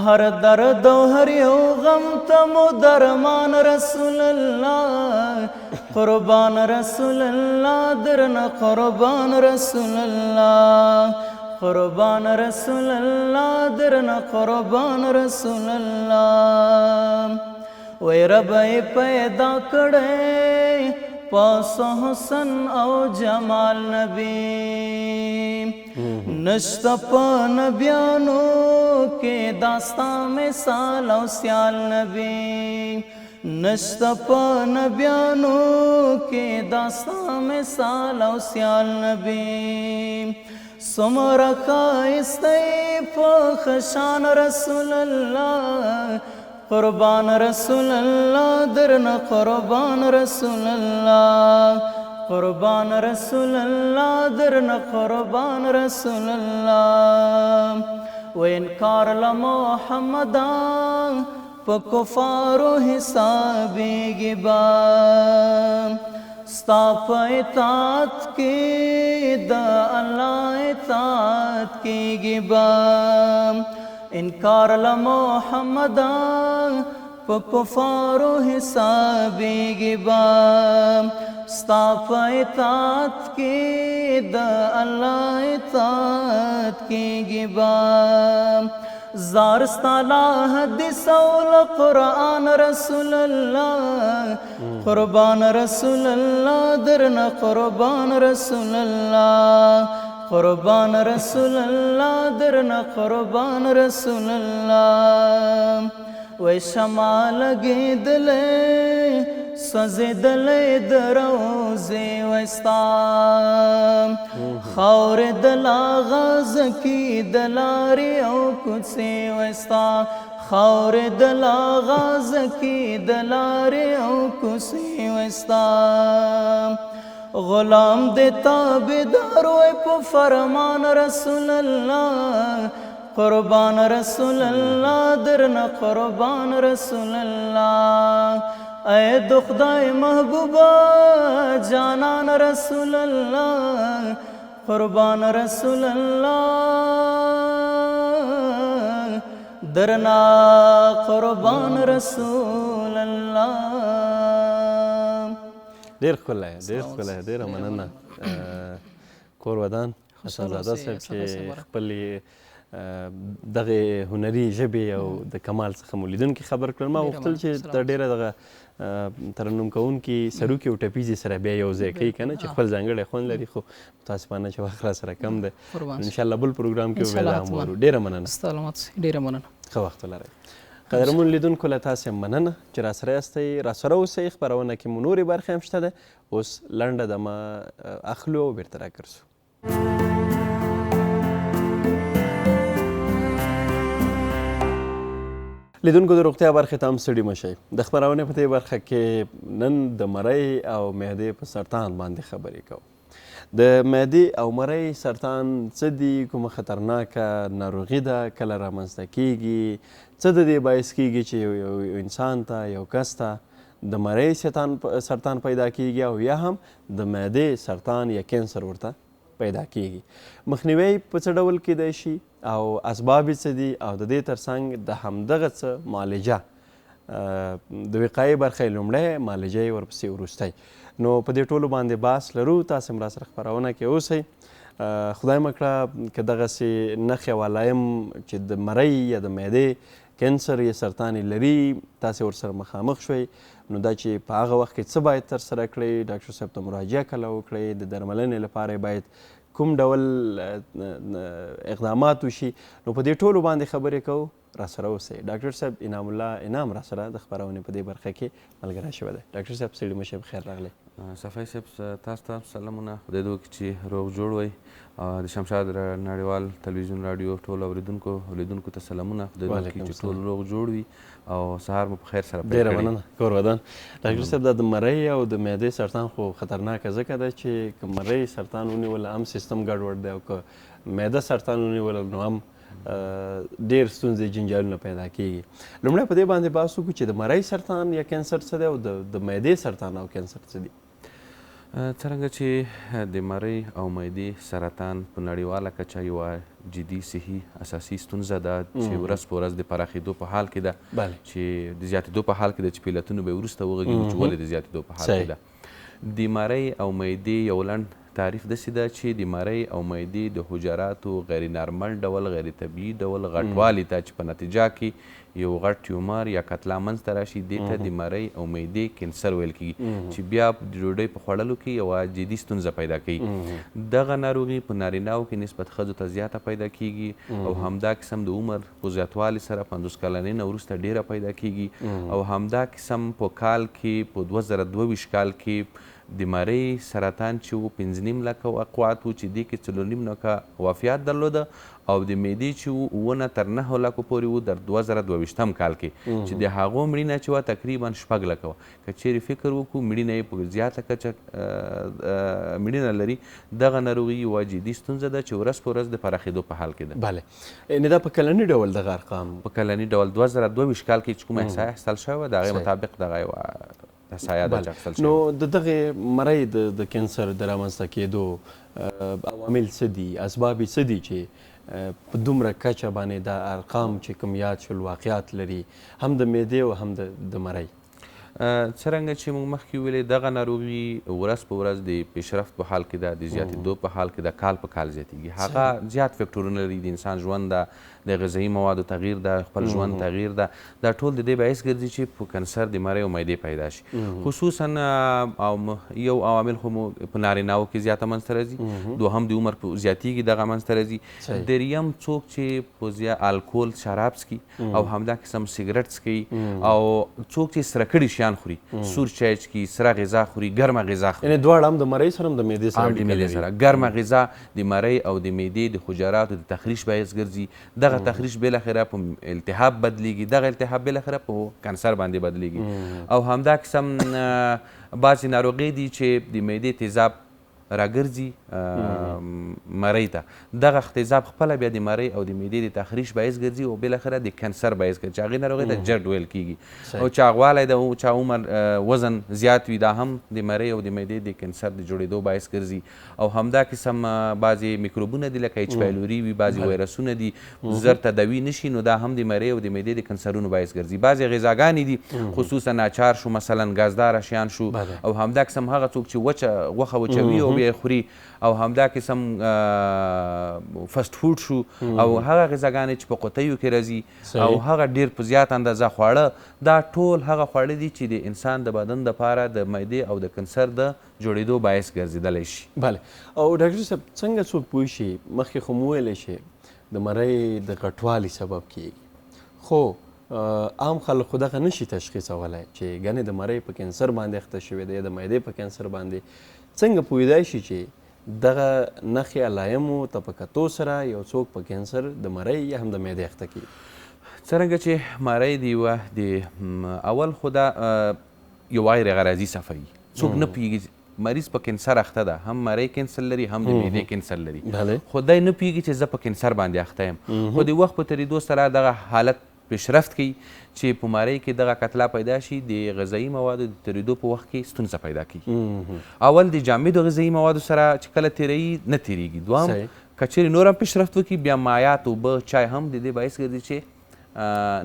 هر درد و هر یو غم ته مو درمان رسول الله قربان رسول الله درنه قربان رسول الله قربان رسول الله درنه قربان رسول الله وی رب پیدا کړی پاس حسن او جمال نبی نشتا پا نبیانو کے داستان مثال او سیال نبی نشتا پا نبیانو کے داستان مثال او سیال نبی سمرا خائستی پا خشان رسول اللہ قربان رسول اللہ درنا قربان رسول اللہ قربان رسول اللہ درنا قربان رسول اللہ و انکار لمحمدان پا کفارو حسابی گبا ستا پا اطاعت کی دا اللہ اطاعت کی گبا انکار لمحمدان پا کفارو حسابی گبا ستا پا اطاعت کی دا اللہ اطاعت کی گبا زارستالا حدیث اول قرآن رسول اللہ قربان رسول اللہ درنا قربان رسول اللہ قربان رسول اللہ درنا قربان رسول اللہ وی شما لگی دلے سوزی دلے دروزی ویستا خور دلا غاز کی دلاری او کچی ویستا خور دلا غاز کی دلاری او کچی ویستا غلام دے تابدار وی پو فرمان رسول اللہ قربان رسول اللہ درنا قربان رسول اللہ اے دخدای محبوبا جانان رسول اللہ قربان رسول اللہ درنا قربان رسول اللہ ډېر ښکلی ډېر ښکلی ډېره مننه کور ودان حسنزاده صاحب چې خپلې دغه هنري ژبې او د کمال څخه مو لیدونکي خبر کړل. ما غوښتل چې د ډېره دغه ترنم کوونکي سروکي او ټپیزې سره بیا یو ځای کوي که نه چې خپل ځانګړی خوند لري خو متاسفانه چې وخت راسره کم دی انشاءالله بل پروګرام کې به بیا دا هم ورو. ډېره مننه سلامت ډېره مننه ښه وخت ولرئ. قدرمن لیدونکو له تاسې مننه چې راسره یاستئ راسره اوسئ. خپرونه کې مو نورې برخې هم شته ده. اوس لنډه دمه اخلو او بېرته راګرځو. لیدونکو د روغتیا برخې ته هم ستړي مه شئ. د خپرونې په دې برخه کې نن د مرۍ او معدې په سرطان باندې خبرې کوو. د معدې او مرۍ سرطان څه دي، کومه خطرناکه ناروغي ده، کله رامنځته کیږي، څه د دې باعث کیږي چې یو انسان ته یو کس ته د مرۍ سرطان پیدا کیږي او یا هم د معدې سرطان یا کینسر ورته پیدا کیږي. مخنیوی په څه ډول کیدای شي او اسباب یې څه دي او د دې ترڅنګ د همدغه څه معالجه د وقایې برخه یې لومړی، معالجه یې ورپسې وروستی. نو په دې ټولو باندې بحث لرو. تاسې هم راسره خپرونه کې اوسئ. خدای مه کړه که دغسې نښې او علایم چې د مرۍ یا د معدې کینسر یا سرطان لري تاسې ورسره مخامخ شوئ نو دا چې په هغه وخت کې څه باید ترسره کړئ ډاکټر صاحب ته مراجعه کله وکړئ د درملنې لپاره باید کوم ډول اقدامات وشي نو په دې ټولو باندې خبرې کوو راسره اوسئ ډاکټر صاحب انعام الله انعام راسره د خپرونې په دې برخه کې ملګری شوی دی ډاکټر صاحب ستړي مه شئ بخیر راغلی صفای صاحب تاسو ته سلامونه خدای دې وکړي چې روغ جوړ وئ د شمشاد نړیوال تلویزیون راډیو ټولو اوریدونکو ته سلامونه خدای دې وکړي چې ټول روغ جوړ وي او سهار مو په خیر سره پیل کړئ ډېره مننه کور ودان ډاکټر صاحب دا د مرۍ او د معدې سرطان خو خطرناکه ځکه ده چې که مرۍ سرطان ونیوله هم سیستم ګډوډ دی او که معده سرطان ونیوله نو هم ډېر ستونزې جنجالونه پیدا کېږي لومړی په دې باندې بحث وکړو چې د مرۍ سرطان یا کینسر څه دی او د معدې سرطان او کینسر څه دي څرنګه چې د مرۍ او معدې سرطان په نړیواله کچه یوه جدي صحي اساسي ستونزه ده چې ورځ په ورځ د پراخېدو په حال کې ده چې د زیاتېدو په حال کې ده چې په علتونو به یې وروسته وغږېږو چې ولې د زیاتېدو په حال کې ده د مرۍ او معدې یو لنډ تعریف داسې ده چې د مرۍ او معدې د حجراتو غیر نارمل ډول غیر طبیعي ډول غټوالي ته چې په نتیجه کې یو غټ ټیومر یا کتله منځته راشي دې ته د مرۍ او معدې کینسر ویل کېږي چې بیا د ډوډۍ په خوړلو کې یوه جدي ستونزه پیدا کوي دغه ناروغي په نارینهو کې نسبت ښځو ته زیاته پیدا کېږي او همدا قسم د عمر په زیاتوالي سره 50 کلنۍ نه وروسته ډیره پیدا کېږي او همدا قسم په کال کې په 2022 کال کې د مرۍ سرطان چې و 5.5 لکه وقوعات و چې دې کې 4.5 لکه وفیات درلوده او د معدې چې و 9 تر 9 لکو پورې و در 2022 کال کې چې د هغو مړینه چې وه تقریبا 6 لکه وه که چیرې فکر وکړو مړینه یې په زیاته کچه مړینه لري دغه ناروغي یوه جدي ستونزه ده چې ورځ په ورځ د پراخېدو په حال کې ده بله یعنې دا په کلني ډول دغه ارقام په کلني ډول 2022 کال کې چې کومه احصایه اخیستل شوې وه د هغې مطابق دغه یوه احصایه ده چې اخیستل شوې نو د دغې مرۍ د کینسر د رامنځته کېدو عوامل څه دي اسباب یې څه دي چې په دومره کچه باندې دا ارقام چې کوم یاد شول واقعیات لري هم د معدې او هم د مرۍ څرنګه چې موږ مخکې ویلې دغه ناروغي ورځ په ورځ د پیشرفت په حال کې ده د زیاتېدو په حال کې ده کال په کال زیاتېږي هغه زیات فکټورونه لري د انسان ژوند ده د غذایي موادو تغییر ده خپل ژوند تغییر ده دا ټول د دې باعث ګرځي چې په کنسر د مرۍ او معدې پیدا شي خصوصا یو عوامل خو په نارینهو کې زیاته منځته راځي دوهم د عمر زیاتېږي دغه منځته راځي دریم څوک چې په الکول شراب څکي او همدا قسم سګرټ څکي او څوک چې سره کړي شیان خوري سور چای څکي سره غذا خوري ګرمه غذا خوري یعنې دواړه هم د مرۍ سره هم د معدې سره اړیکه لري ګرمه غذا د مرۍ او د معدې د حجراتو د تخریش باعث ګرځي دغه تخریش بالاخره په التهاب بدلیږي دغه التهاب بالاخره په کانسر باندې بدلیږي او همدا قسم بعضې ناروغۍ دي چې د معدې تیزاب راګرځي مرۍ ته دغه تیزاب خپله بیا د مرۍ او د معدې د تخریش باعث ګرځي او بالاخره د کانسر باعث ګرځي چې هغې ناروغۍ ته جډ ویل کېږي او چاغوالی د چا عمر وزن زیات وي دا هم د مرۍ او د معدې د کانسر د جوړېدو باعث ګرځي او همدا قسم بعضې میکروبونه دي لکه ایچ پایلوري وي بعضې ویرسونه دي زر تداوي نشي نو دا هم د مرۍ او د معدې د کانسرونو باعث ګرځي بعضې غذاګانې دي خصوصا اچار شو مثلا ګازداره شیان شو او همدا قسم هغه څوک چې وچه غوښه وچوي او بیا خوري او همدا قسم فاست فود شو او هغه غذاګانې چې په قطیو کې راځي او هغه ډېر په زیات اندازه خواړه دا ټول هغه خواړه دي چې د انسان د بدن دپاره د معدې او د کنسر د جوړېدو باعث ګرځېدلی شي بله او ډاکټر صاحب څنګه څوک پوه شي مخکې خو مو ویلی شي د مرۍ د غټوالي سبب کیږي خو عام خلک خو دغه نشي تشخیصولی چې ګنې د مرۍ په کینسر باندې اخته شوې ده یا د معدې په کینسر باندې څنګه پوهېدای شي چې دغه نښې علایمو ته په کتو سره یو څوک په کینسر د مرۍ یا هم د معدې اخته کېږي څرنګه چې مرۍ د یوه د اول خو دا یو غیر غرضي صفحه وي څوک نه پوهېږي مریض په کینسر اخته ده هم مرۍ کینسر لري هم د معدې کینسر لري خو دی نه پوهېږي چې زه په کینسر باندې اخته یم خو د وخت په تېرېدو سره دغه حالت پیشرفت کوي چې په مرۍ کې دغه کتله پیدا شي د غذایي موادو د تېرېدو په وخت کې ستونزه پیدا کوي اول د جامدو غذایي موادو سره چې کله تېروي نه تېرېږي دوهم که چیرې نور هم پیشرفت وکړي بیا مایعات اوبه چای هم د دې باعث ګرځي چې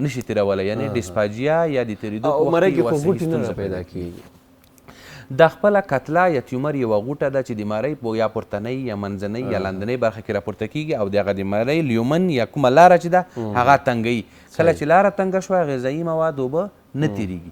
نشي تېرولی یعنې ډسپاجیا یا د تېرېدو په وخت کې یوه صحي ستونزه پیدا کېږي د خپله کتله یا تیومر یوه غوټه ده چې د مرۍ په یا پورتنۍ یا منځنۍ یا لاندنۍ برخه کې راپورته کیږي او د هغه د مرۍ لیومن یا کومه لاره چې ده هغه تنګوي. کله چې لاره تنګه شوه غذایي مواد اوبه نه تیریږي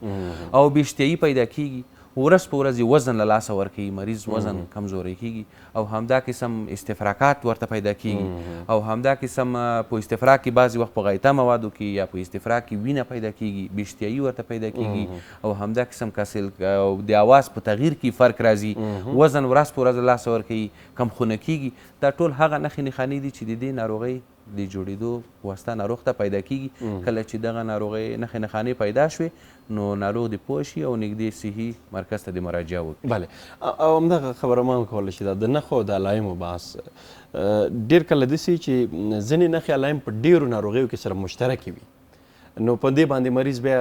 او بېشتیایي پیدا کیږي. ورځ په ورځ وزن له لاسه ورکوي، مریض وزن کمزوری کیږي او همدا قسم استفراقات ورته پیدا کیږي او همدا قسم په استفراق کې بعضې وخت په غایطه موادو کې یا په استفراق کې وینه پیدا کیږي، بېشتیایي ورته پیدا کیږي او همدا قسم کسل او د اواز په تغییر کې فرق راځي، وزن ورځ په ورځ له لاسه ورکوي، کمخونه کیږي. دا ټول هغه نښې نښانې دي چې د دې ناروغۍ د جوړېدو واسطه ناروغ ته پیدا کیږي. کله چې دغه ناروغۍ نښې نښانې پیدا شوې نو ناروغ دې پوه شي او نږدې صحي مرکز ته د مراجعه وکړي. بله، او همدغه خبره ما هم کولی شي د نښو او د علایمو بحث ډېر کله داسې چې ځینې نښې علایم په ډېرو ناروغیو کې سره مشترکې وي، نو په دې باندې مریض بیا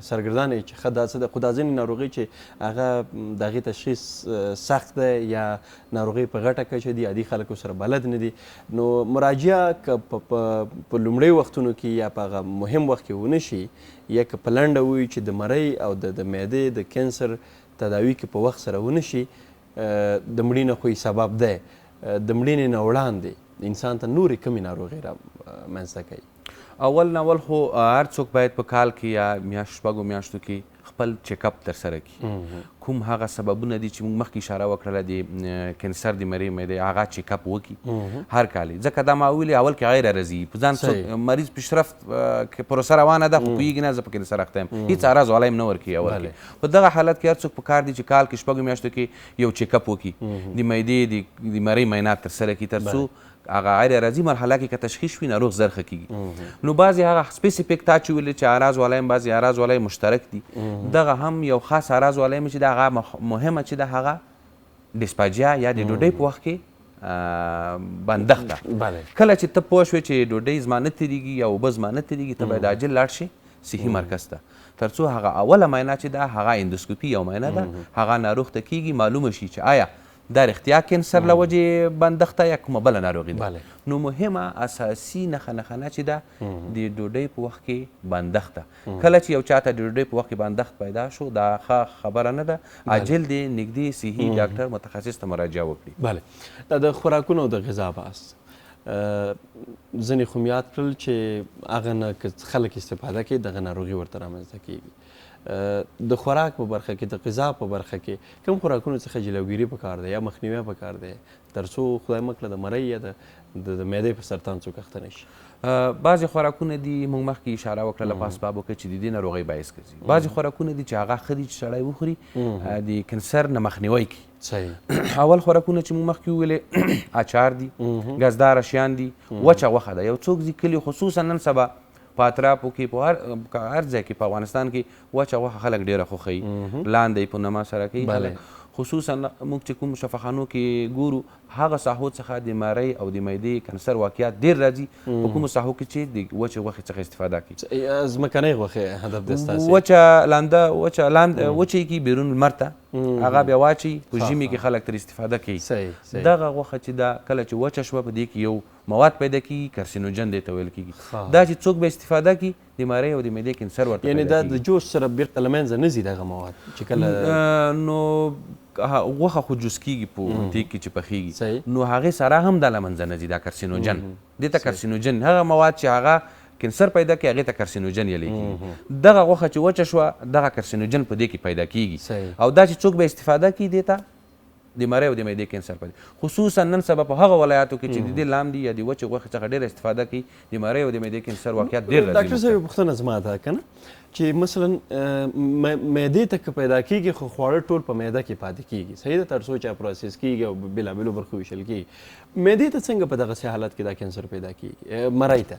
سرګردان وي چې ښه دا څه ده، خو دا ځینې ناروغۍ چې هغه د هغې تشخیص سخت دی یا ناروغۍ په غټه کچه دي، عادي خلکو سره بلد نه دي، نو مراجعه که په لومړۍ وختونو کې یا په هغه مهم وخت کې ونه شي یا که په لنډه ووایو چې د مرۍ او د معدې د کینسر تداوي کې په وخت سره ونه شي، د مړینې خو سبب دی. د مړینې نه وړاندې انسان ته نورې کمې ناروغۍ را منځته کوي. اول ناول خو هر څوک باید په کال کې یا میاشت شپږو میاشتو کې خپل چیک اپ ترسره کړي. کوم هغه سببونه دي چې موږ مخکې اشاره وکړله د کینسر د مرۍ معدې هغه چیک اپ وکړي هر کال. ځکه دا ما ویلې اول کې غیر عرضي په ځان څوک مریض پیشرفت پروسه روانه ده خو پوهېږي نه زه په کینسر اخته یم، هېڅ عرض والایم نه ورکوي اول کې. په دغه حالت کې هر څوک په کار دی چې کال کې شپږو میاشتو کې یو چیک اپ وکړي، د معدې د مرۍ معاینات ترسره کړي تر څو هغه غیر عرضي مرحله کې که تشخیص وي ناروغ زر ښه کېږي. نو بعضې هغه سپیسیفیک تا چې ویلې چې اعراض والایم بعضې اعراض والای مشترک دي، دغه هم یو خاص اعراض والایم چې د هغه مهمه چې د هغه ډسپاجیا یا د ډوډۍ په وخت کې بندښت ده. کله چې ته پوه شوې چې ډوډۍ زما نه تېرېږي یا اوبه زما نه تېرېږي ته باید عاجل لاړ شې صحي مرکز ته تر څو هغه اوله معاینه چې ده هغه اندوسکوپي یو معاینه ده، هغه ناروغ ته کېږي معلومه شي چې آیا دا رښتیا کینسر له وجې بندښته یا کومه بله ناروغي ده. نو مهمه اساسي نښه چې ده د ډوډۍ په وخت کې بندښته. کله چې یو چاته د ډوډۍ په وخت کې بندښت پیدا شو دا ښه خبره نه ده، عاجل دی نږدې صحي ډاکټر متخصص ته مراجعه وکړي. بله، دا د خوراکونو او د غذا بحث ځینې خو مې یاد کړل چې هغه نه که خلک استفاده کوي دغه ناروغي ورته رامنځته کېږي. د خوراک په برخه کې، د غذا په برخه کې کوم خوراکونو څخه جلوګیري پکار دی یا مخنیوی پکار دی تر څو خدای مه کړه د مرۍ یا د معدې په سرطان څوک اخته نه شي؟ بعضې خوراکونه دي موږ مخکې اشاره وکړله په اسبابو کې چې د دې ناروغۍ باعث ګرځي. بعضې خوراکونه دي چې هغه ښه دي چې سړی وخوري د کینسر نه مخنیوی کوي. صحیح. اول خوراکونه چې موږ مخکې وویلې اچار دي، ګازدار اشیان دي، وچه غوښه ده. یو څوک دي کلي خصوصا نن سبا په اطرافو کې په هر ځای کې په افغانستان کې وچه غوښه خلک ډېره خوښوي، لاندې په نما سره کوي خلک. خصوصا موږ چې کوم شفاخانو کې ګورو هغه ساحو څخه د مرۍ او د معدې کانسر واقعیات ډېر راځي په کومو ساحو کې چې د وچې غوښې څخه استفاده کوي. ځمکنۍ غوښې هدف دی ستاسې؟ وچه لانده وچې کې بیرون لمر ته هغه بیا واچي، په ژمي کې خلک تر استفاده کوي. دغه غوښه چې دا کله چې وچه شوه په دې کې یو مواد پیدا کیږي کارسینوجن دی ته ویل کیږي. دا چې څوک به استفاده کړي د مرۍ او د معدې کینسر ورته یعنې دا د جوش سره بیرته له منځه نه ځي دغه مواد چې کله نو غوښه خو جوس کیږي په دیګ کې چې پخیږي نو هغې سره هم دا له منځه نه ځي دا کارسینوجن. دې ته کارسینوجن هغه مواد چې هغه کینسر پیدا کوي هغې ته کارسینوجن ویلی کیږي. دغه غوښه چې وچه شوه دغه کارسینوجن په دې کې پیدا کیږي او دا چې څوک به استفاده کړي دې ته د مرۍ او د معدې کینسر پیدا. خصوصا نن سبا په هغه ولایاتو کې چې د دې لاندې یا د وچې غوښې څخه ډېره استفاده کوي د مرۍ او د معدې کینسر واقعیات ډېر راځي. ډاکټر صاحب پوښتنه زما ده که نه چې مثلا معدې ته که پیدا کېږي خو خواړه ټول په معده کې پاتې کېږي، صحیح ده، تر څو چې پروسس کېږي او بېلابېلو برخو ویشل کېږي. معدې ته څنګه په دغسې حالت کې دا کینسر پیدا کېږي مرۍ ته؟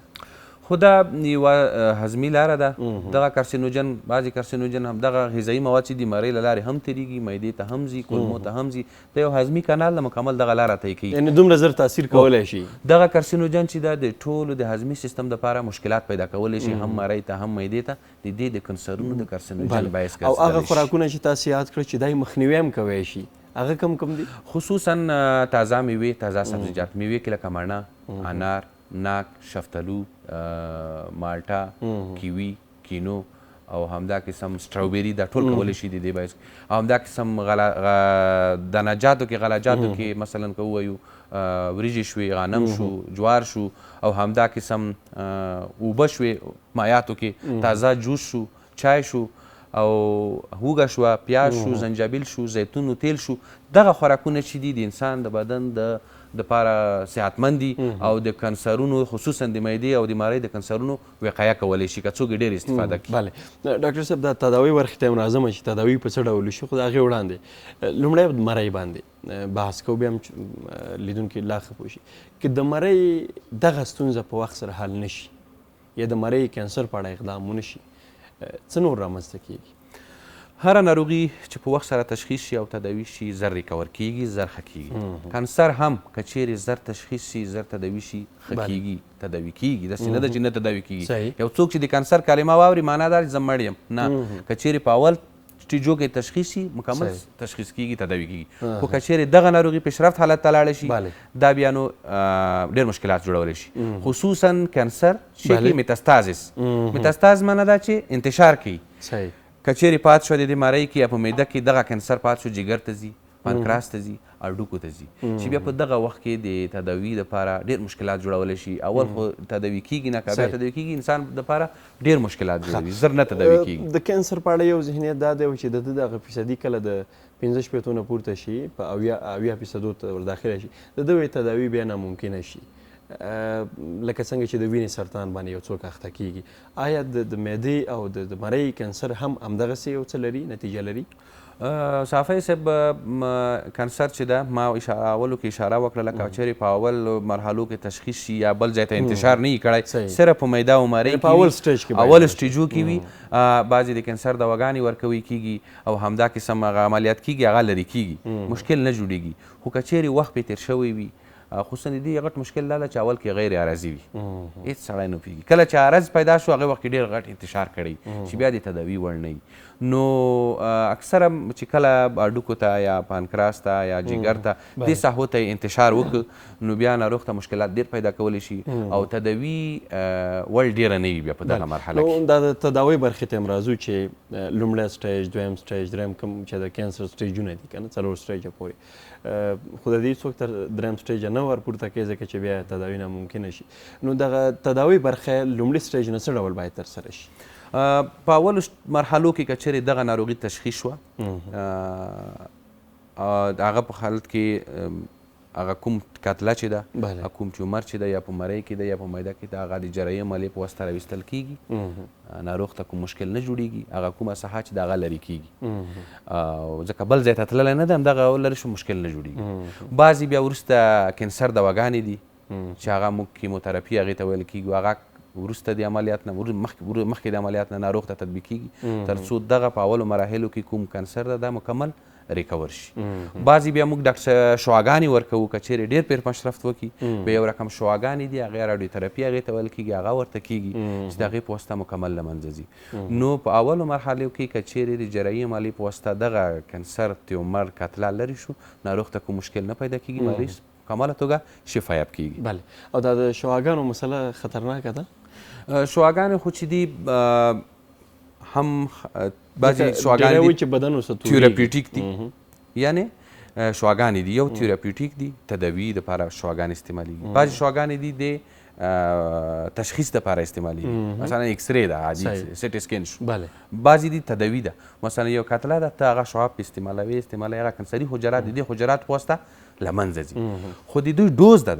خو دا یوه هضمي لاره ده. دغه کارسینوجن بعضې کارسینوجن هم دغه غذایي مواد چې د مرۍ له لارې هم تېرېږي، معدې ته هم ځي، کولمو ته هم ځي، د یو هضمي کانال نه مکمل دغه لاره طی کوي. یعنې دومره زر تاثیر کولی شي. دغه کارسینوجن چې ده د ټولو د هضمي سیستم دپاره مشکلات پیدا کولی شي، هم مرۍ ته هم معدې ته، د دې د کنسرونو د کارسینوجن باعث ګرځېدلی شي. او هغه خوراکونه چې تاسو یاد کړل چې دا یې مخنیوی هم کوی شي هغه کم دي؟ خصوصا تازه میوې، تازه سبزیجات. میوې کې لکه مڼه، انار، ناک، شفتالو، مالټه، کیوي، کینو او همدا قسم سټراوبري دا ټول کولی شي د دې باعث او همدا قسم دانهجاتو کې غلجاتو کې مثلا که ووایو وریجې شوې غنم شو جوار شو او همدا قسم اوبه شوې مایاتو کې تازه جوس شو چای شو او هوږه شوه پیاز شو زنجبیل شو زیتون و تیل شو دغه خوراکونه چې دي د انسان د بدن دپاره صحتمند دي او د کنسرونو خصوصا د معدې او د مرۍ د کنسرونو وقایه کولی شي که څوک یې ډېر استفاده کړي. بله ډاکټر صاحب دا تداوي برخې ته یم راځم چې تداوي په څه ډول شي خو د هغې وړاندې لومړی مرۍ باندې بحث کوو بیا هم لیدونکي لا ښه پوه شي که د مرۍ دغه ستونزه په وخت سره حل نه شي یا د مرۍ کینسر په اړه اقدام ونه شي څه نور رامنځته کیږي؟ هره ناروغي چې په وخت سره تشخیص شي او تداوي شي زر ریکور کیږي زر ښه کیږي. کانسر هم که چیرې زر تشخیص شي زر تداوي شي ښه کیږي تداوي کیږي داسې نه ده چې نه تداوي کیږي. یو څوک چې د کانسر کلمه واوري معنا دا زه مړ یم نه که چیرې په اول سټیجو کې تشخیص شي مکمل تشخیص کیږي تداوي کیږي خو که چیرې دغه ناروغي پیشرفت حالت ته لاړه شي دا بیا نو ډېر مشکلات جوړولی شي خصوصا کانسر چې کې میتاستازس میتاستاز معنا دا چې انتشار کوي که چیرې پات شو د دې مرۍ کې یا په معده کې دغه کانسر پات شو جګر ته ځي پانکراس ته ځي هډوکو ته ځي چې بیا په دغه وخت کې د تداوي دپاره ډېر مشکلات جوړولی شي اول خو تداوي کیږي نه که بیا تداوي کیږي انسان دپاره ډېر مشکلات جوړوي زر نه تداوي کیږي. د کینسر په اړه یو ذهنیت دا دی چې د ده دغه فیصدي کله د 15 نه پورته شي په 80% ته ورداخله شي د ده تداوي بیا ناممکنه شي لکه څنګه چې د وینې سرطان باندې یو څوک اخته کیږي آیا د معدې او د مرۍ کینسر هم همدغسې یو څه لري نتیجه لري؟ صافی صاحب کانسر چې ده ما اولو کې اشاره وکړله که چیرې په اول مرحلو کې تشخیص شي یا بل ځای ته انتشار نه وي کړی صرف په معده او مرۍ کې اول سټیجو کې وي بعضې د کینسر دواګانې ورکوي کیږي او همدا قسم هغه عملیات کیږي هغه لرې کیږي مشکل نه جوړیږي خو که چیرې وخت پرې تېر شوی وي خصوصا د دې غټ مشکل دا ده چې اول کې غیر عرضي وي هېڅ سړی نه پوهېږي کله چې عرض پیدا شو هغې وخت کې ډېر غټ انتشار کړی چې بیا د تداوي وړ نه وي نو اکثره چې کله هډوکو ته یا پانکراس ته یا جګر ته دې ساحو ته انتشار وکړو نو بیا ناروغ ته مشکلات ډېر پیدا کولی شي او تداوي وړ ډېره نه وي بیا په دغه مرحله کې. دا د تداوي برخې ته هم راځو چې لومړی سټیج دویم سټیج دریم کوم چې د کینسر سټیجونه دي که نه 4 سټیجه پورې خو د دې څوک تر دریم سټیجه نه ورپورته کوي ځکه چې بیا تداوي ناممکنه شي نو دغه تداوي برخه لومړي سټیج نه څه ډول باید ترسره شي؟ په اولو مرحلو کې که چیرې دغه ناروغي تشخیص شوه هغه په حالت کې هغه کوم کتله چې ده کوم ټیومر چې ده یا په مرۍ کې ده یا په معده کې ده هغه د جراحي عملیې په واسطه راویستل کیږي ناروغ ته کوم مشکل نه جوړیږي هغه کومه ساحه چې ده هغه لرې کیږي ځکه بل ځای ته تللی نه ده همدغه لرې شو مشکل نه جوړیږي بعضې بیا وروسته کینسر دواګانې دي چې هغه موږ کیموتراپي هغې ته ویل کیږي هغه وروسته د عملیات نه مخکې د عملیات نه ناروغ ته تطبیق کیږي تر څو دغه په اولو مراحلو کې کوم کانسر ده دا مکمل ریکور شي. بعضې بیا موږ ډاکټر شعاګانې ورکوو که چیرې ډېر پیر مصرف وکړي بیا یو رقم شعاګانې دي هغې راډیوتراپي هغې ته ویل کیږي هغه ورته کیږي چې د هغې په واسطه مکمل له منځه ځي. نو په اولو مرحلو کې که چیرې د جراحي عملیې په واسطه دغه کانسر تیومر کتله لرې شو ناروغ ته کوم مشکل نه پیدا کیږي مریض کماله توګه شفایاب کیږي. بله او دا د شعاګانو مسله خطرناکه ده؟ شعاګانې خو چې دي هم بعضې شعاګانې تیوراپیوټیک دي یعنی شعاګانې دي یو تیوراپیوټیک دي تداوي دپاره شعاګانې استعمالیږي بعضې شعاګانې دي د تشخیص دپاره استعمالیږي مثلا ایکسرې ده عادي سټ اسکین شو بعضې دي تداوي ده مثلا یو کتله ده ته هغه شعاع په استعمالوي هغه کنسري حجرات د دې حجرات په واسطه له منځه ځي خو د دوی ډوز ده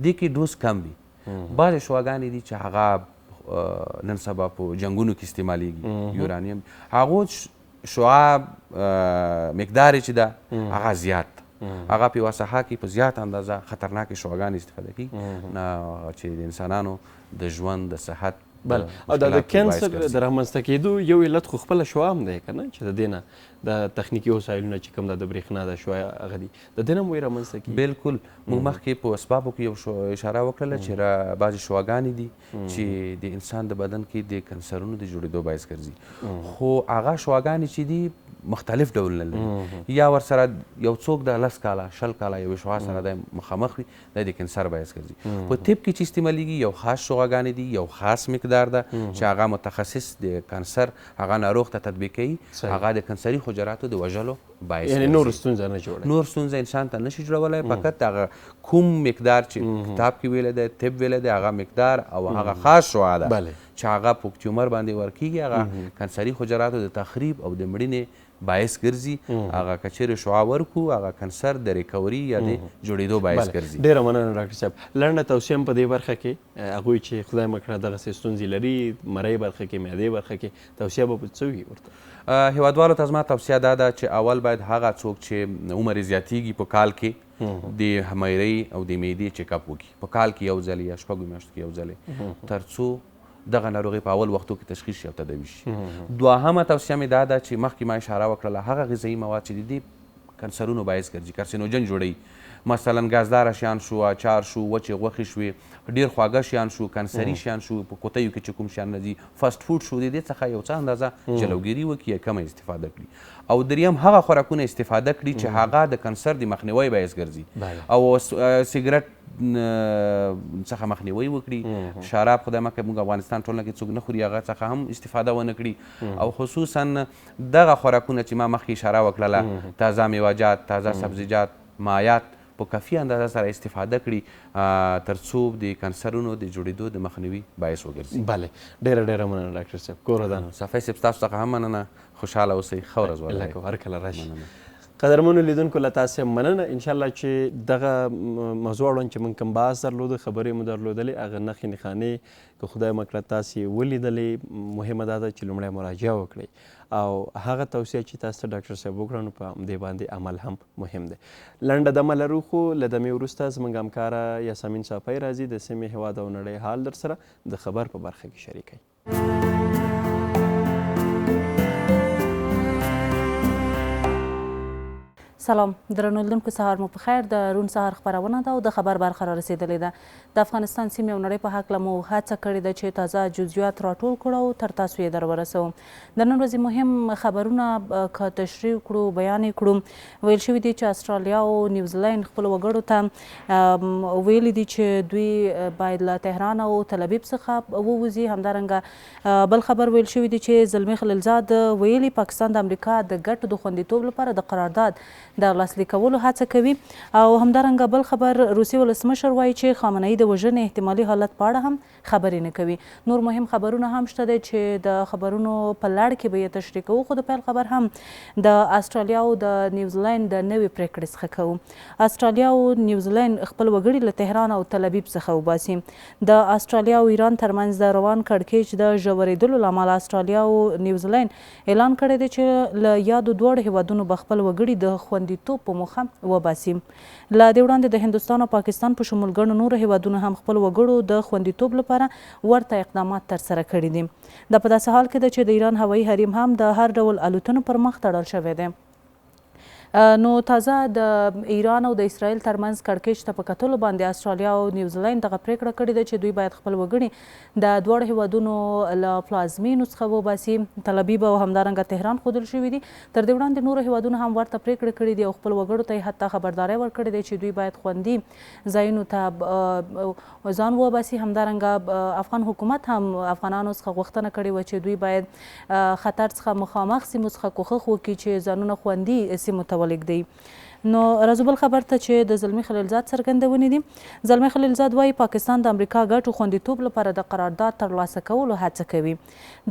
دې کې ډوز کم وي بعضې شعاګانې دي چې هغه نن سبا په جنګونو کې استعمالیږي یورانیم هغو شعاع مقدار چې ده هغه زیات هغه په یوه ساحه کې په زیات اندازه خطرناکې شعاګانې استفاده کیږي چې د انسانانو د ژوند د صحت بله او دا د کینسر د رامنځته کېدو یو علت خو خپله شعاع هم دی که نه چې د دې نه د تخنیکي وسایلونه چې کوم د برېښنا د شعاع هغه دي د دې نه هم وایي رامنځته کېږي. بلکل موږ مخکې په اسبابو کې یو اشاره وکړله چې بعضې شعاګانې دي چې د انسان د بدن کې د کنسرونو د جوړېدو باعث ګرځي خو هغه شعاګانې چې دي مختلف ډولونه لري یا ورسره یو څوک د 10 کاله 20 کاله یوې شعاع سره د مخامخ وي دا د کینسر باعث ګرځي په طب کې چې استعمالیږي یو خاص شعاګانې دي یو خاص مقدار ده چې هغه متخصص د کانسر هغه ناروغ ته تطبیق کوي هغه د کانسري حجراتو د وژلو باعث یعنی نور ستونزه نه جوړوي نور ستونزه انسان ته نشي جوړولی فقط هغه کوم مقدار چې کتاب کې ویلی دی طب ویلی دی هغه مقدار او هغه خاص شعاع ده چې هغه په ټیومر باندې ورکیږي هغه کانسري حجراتو د تخریب او د مړینې باعث ګرځي هغه که چیرې شعاع ورکو هغه کانسر د ریکوري یا د جوړېدو باعث ګرځي. ډېره مننه ډاکټر صاحب. لنډه توصیه هم په دې برخه کې هغوی چې خدای مه کړه دغسې ستونزې لري مرۍ برخه کې معدې برخه کې توصیه به څه وي ورته؟ هیوادوالو ته زما توصیه دا ده چې اول باید هغه څوک چې عمر یې زیاتیږي په کال کې د مرۍ او د معدې چیکاپ وکړي په کال کې یو ځل یا شپږو میاشتو کې یو ځل تر څو دغه ناروغي په اول وختو کې تشخیص شي او تداوي شي. دوهمه توصیه مې دا ده چې مخکې ما اشاره وکړله هغه غذایي مواد چې د دې کانسرونو باعث ګرځي کارسینوجن جوړوي مثلا ګازداره شیان شو اچار شو وچې غوښې شوې ډېر خواږه شیان شو کانسري شیان شو په کوتیو کې چې کوم شیان راځي فاسټ فوډ شو د دې څخه یو څه اندازه جلوګیري وکړي یا کمه استفاده کړي او دریم هغه خوراکونه استفاده کړي چې هغه د کانسر د مخنیوي باعث ګرځي او سیګرټ څخه مخنیوي وکړي شراب خدای مکړه موږ افغانستان ټولنه کې څوک نه خوري هغه څخه هم استفاده ونه کړي او خصوصا دغه خوراکونه چې ما مخکې اشاره وکړله تازه میوهجات تازه سبزیجات مایات په کافي اندازه سره استفاده کړي تر څو د کانسرونو د جوړېدو د مخنیوي باعث وګرځي. بله ډېره مننه ډاکټر صاحب. کور ودان صفی صاحب ستاسو څخه هم مننه خوشحاله اوسئ ښه ورځ ولرئ. هر کله راشي. قدرمنو لیدونکو له تاسې مننه انشاءالله چې دغه موضوع اړوند چې موږ کوم بحث درلوده خبرې مو درلودلې هغه نښې نښانې که خدای مکړه تاسې ولیدلې مهمه دا ده چې لومړی مراجعه وکړئ او هغه توصیه چې تاسو ته ډاکټر صاحب وکړه نو په همدې باندې عمل هم مهم دی. لنډه دمه لرو خو له دمې وروسته زموږ همکاره یاسمین صافی راځي د سیمې هېواد او نړۍ حال در سره د خبر په برخه کې شریکوي. سلام درنو لیدونکو سهار مو په خیر. د روڼ سهار خپرونه ده او د خبر برخه را رسېدلې ده. د افغانستان سیمې او نړۍ په هکله مو هڅه کړې ده چې تازه جزئیات راټول کړو او تر تاسو یې در ورسوو. د نن ورځې مهم خبرونه که تشریح کړو بیان یې کړو. ویل شوي دي چې استرالیا او نیوزیلینډ خپلو وګړو ته ویلي دي چې دوی باید له تهران او تل ابیب څخه ووځي. همدارنګه بل خبر ویل شوي دي چې زلمي خلیلزاد ویلي پاکستان د امریکا د ګټو د خوندیتوب لپاره د قرارداد د لاسلیک کولو هڅه کوي. او همدارنګه بل خبر روسي ولسمشر وایي چې خامنه‌ای د وژنې احتمالي حالت په اړه هم خبرې نه کوي. نور مهم خبرونه هم شته دی چې د خبرونو په لړ کې به یې تشریح کوو. خو د پیل خبر هم د استرالیا او د نیوزیلینډ د نوې پریکړې څخه کوو. استرالیا او نیوزیلینډ خپل وګړي له تهران او تل ابیب څخه وباسي. د استرالیا او ایران ترمنځ د روان کړکېچ د ژورېدلو له امله استرالیا او نیوزیلینډ اعلان کړی دی چې له یادو دواړو هیوادونو به خپل وګړي د خوندیتوب په موخه وباسي. له دې وړاندې د هندوستان او پاکستان په شمول ګڼو نورو هیوادونو هم خپل وګړو د خوندیتوب لپاره ورته اقدامات ترسره کړي دي. دا په داسې حال کې ده چې د ایران هوایي حریم هم د هر ډول الوتنو پر مخ تړل شوی دی. نو تازه د ایران او د اسرائیل ترمنځ کړکېچ ته په کتلو باندې استرالیا او نیوزیلینډ دغه پریکړه کړې ده چې دوی باید خپل وګړي د دواړو هیوادونو له پلازمینو څخه وباسي. تل ابیب او همدارنګه تهران ښودل شوي دي. تر دې وړاندې نورو هیوادونو هم ورته پریکړه کړې دي او خپل وګړو ته یې حتی خبرداری ورکړې ده چې دوی باید خوندي ځایونو ته ځان وباسي. همدارنګه افغان حکومت هم افغانانو څخه غوښتنه کړې وه چې دوی باید خطر څخه مخامخ سیمو څخه کوښښ وکړي چې ځانونه خوندي سیمو ته ولېږدي. نو راځو بل خبر ته چې د زلمي خلیلزاد څرګندونې دي. زلمي خلیلزاد وایي پاکستان د امریکا ګټو خوندیتوب لپاره د قرارداد ترلاسه کولو هڅه کوي.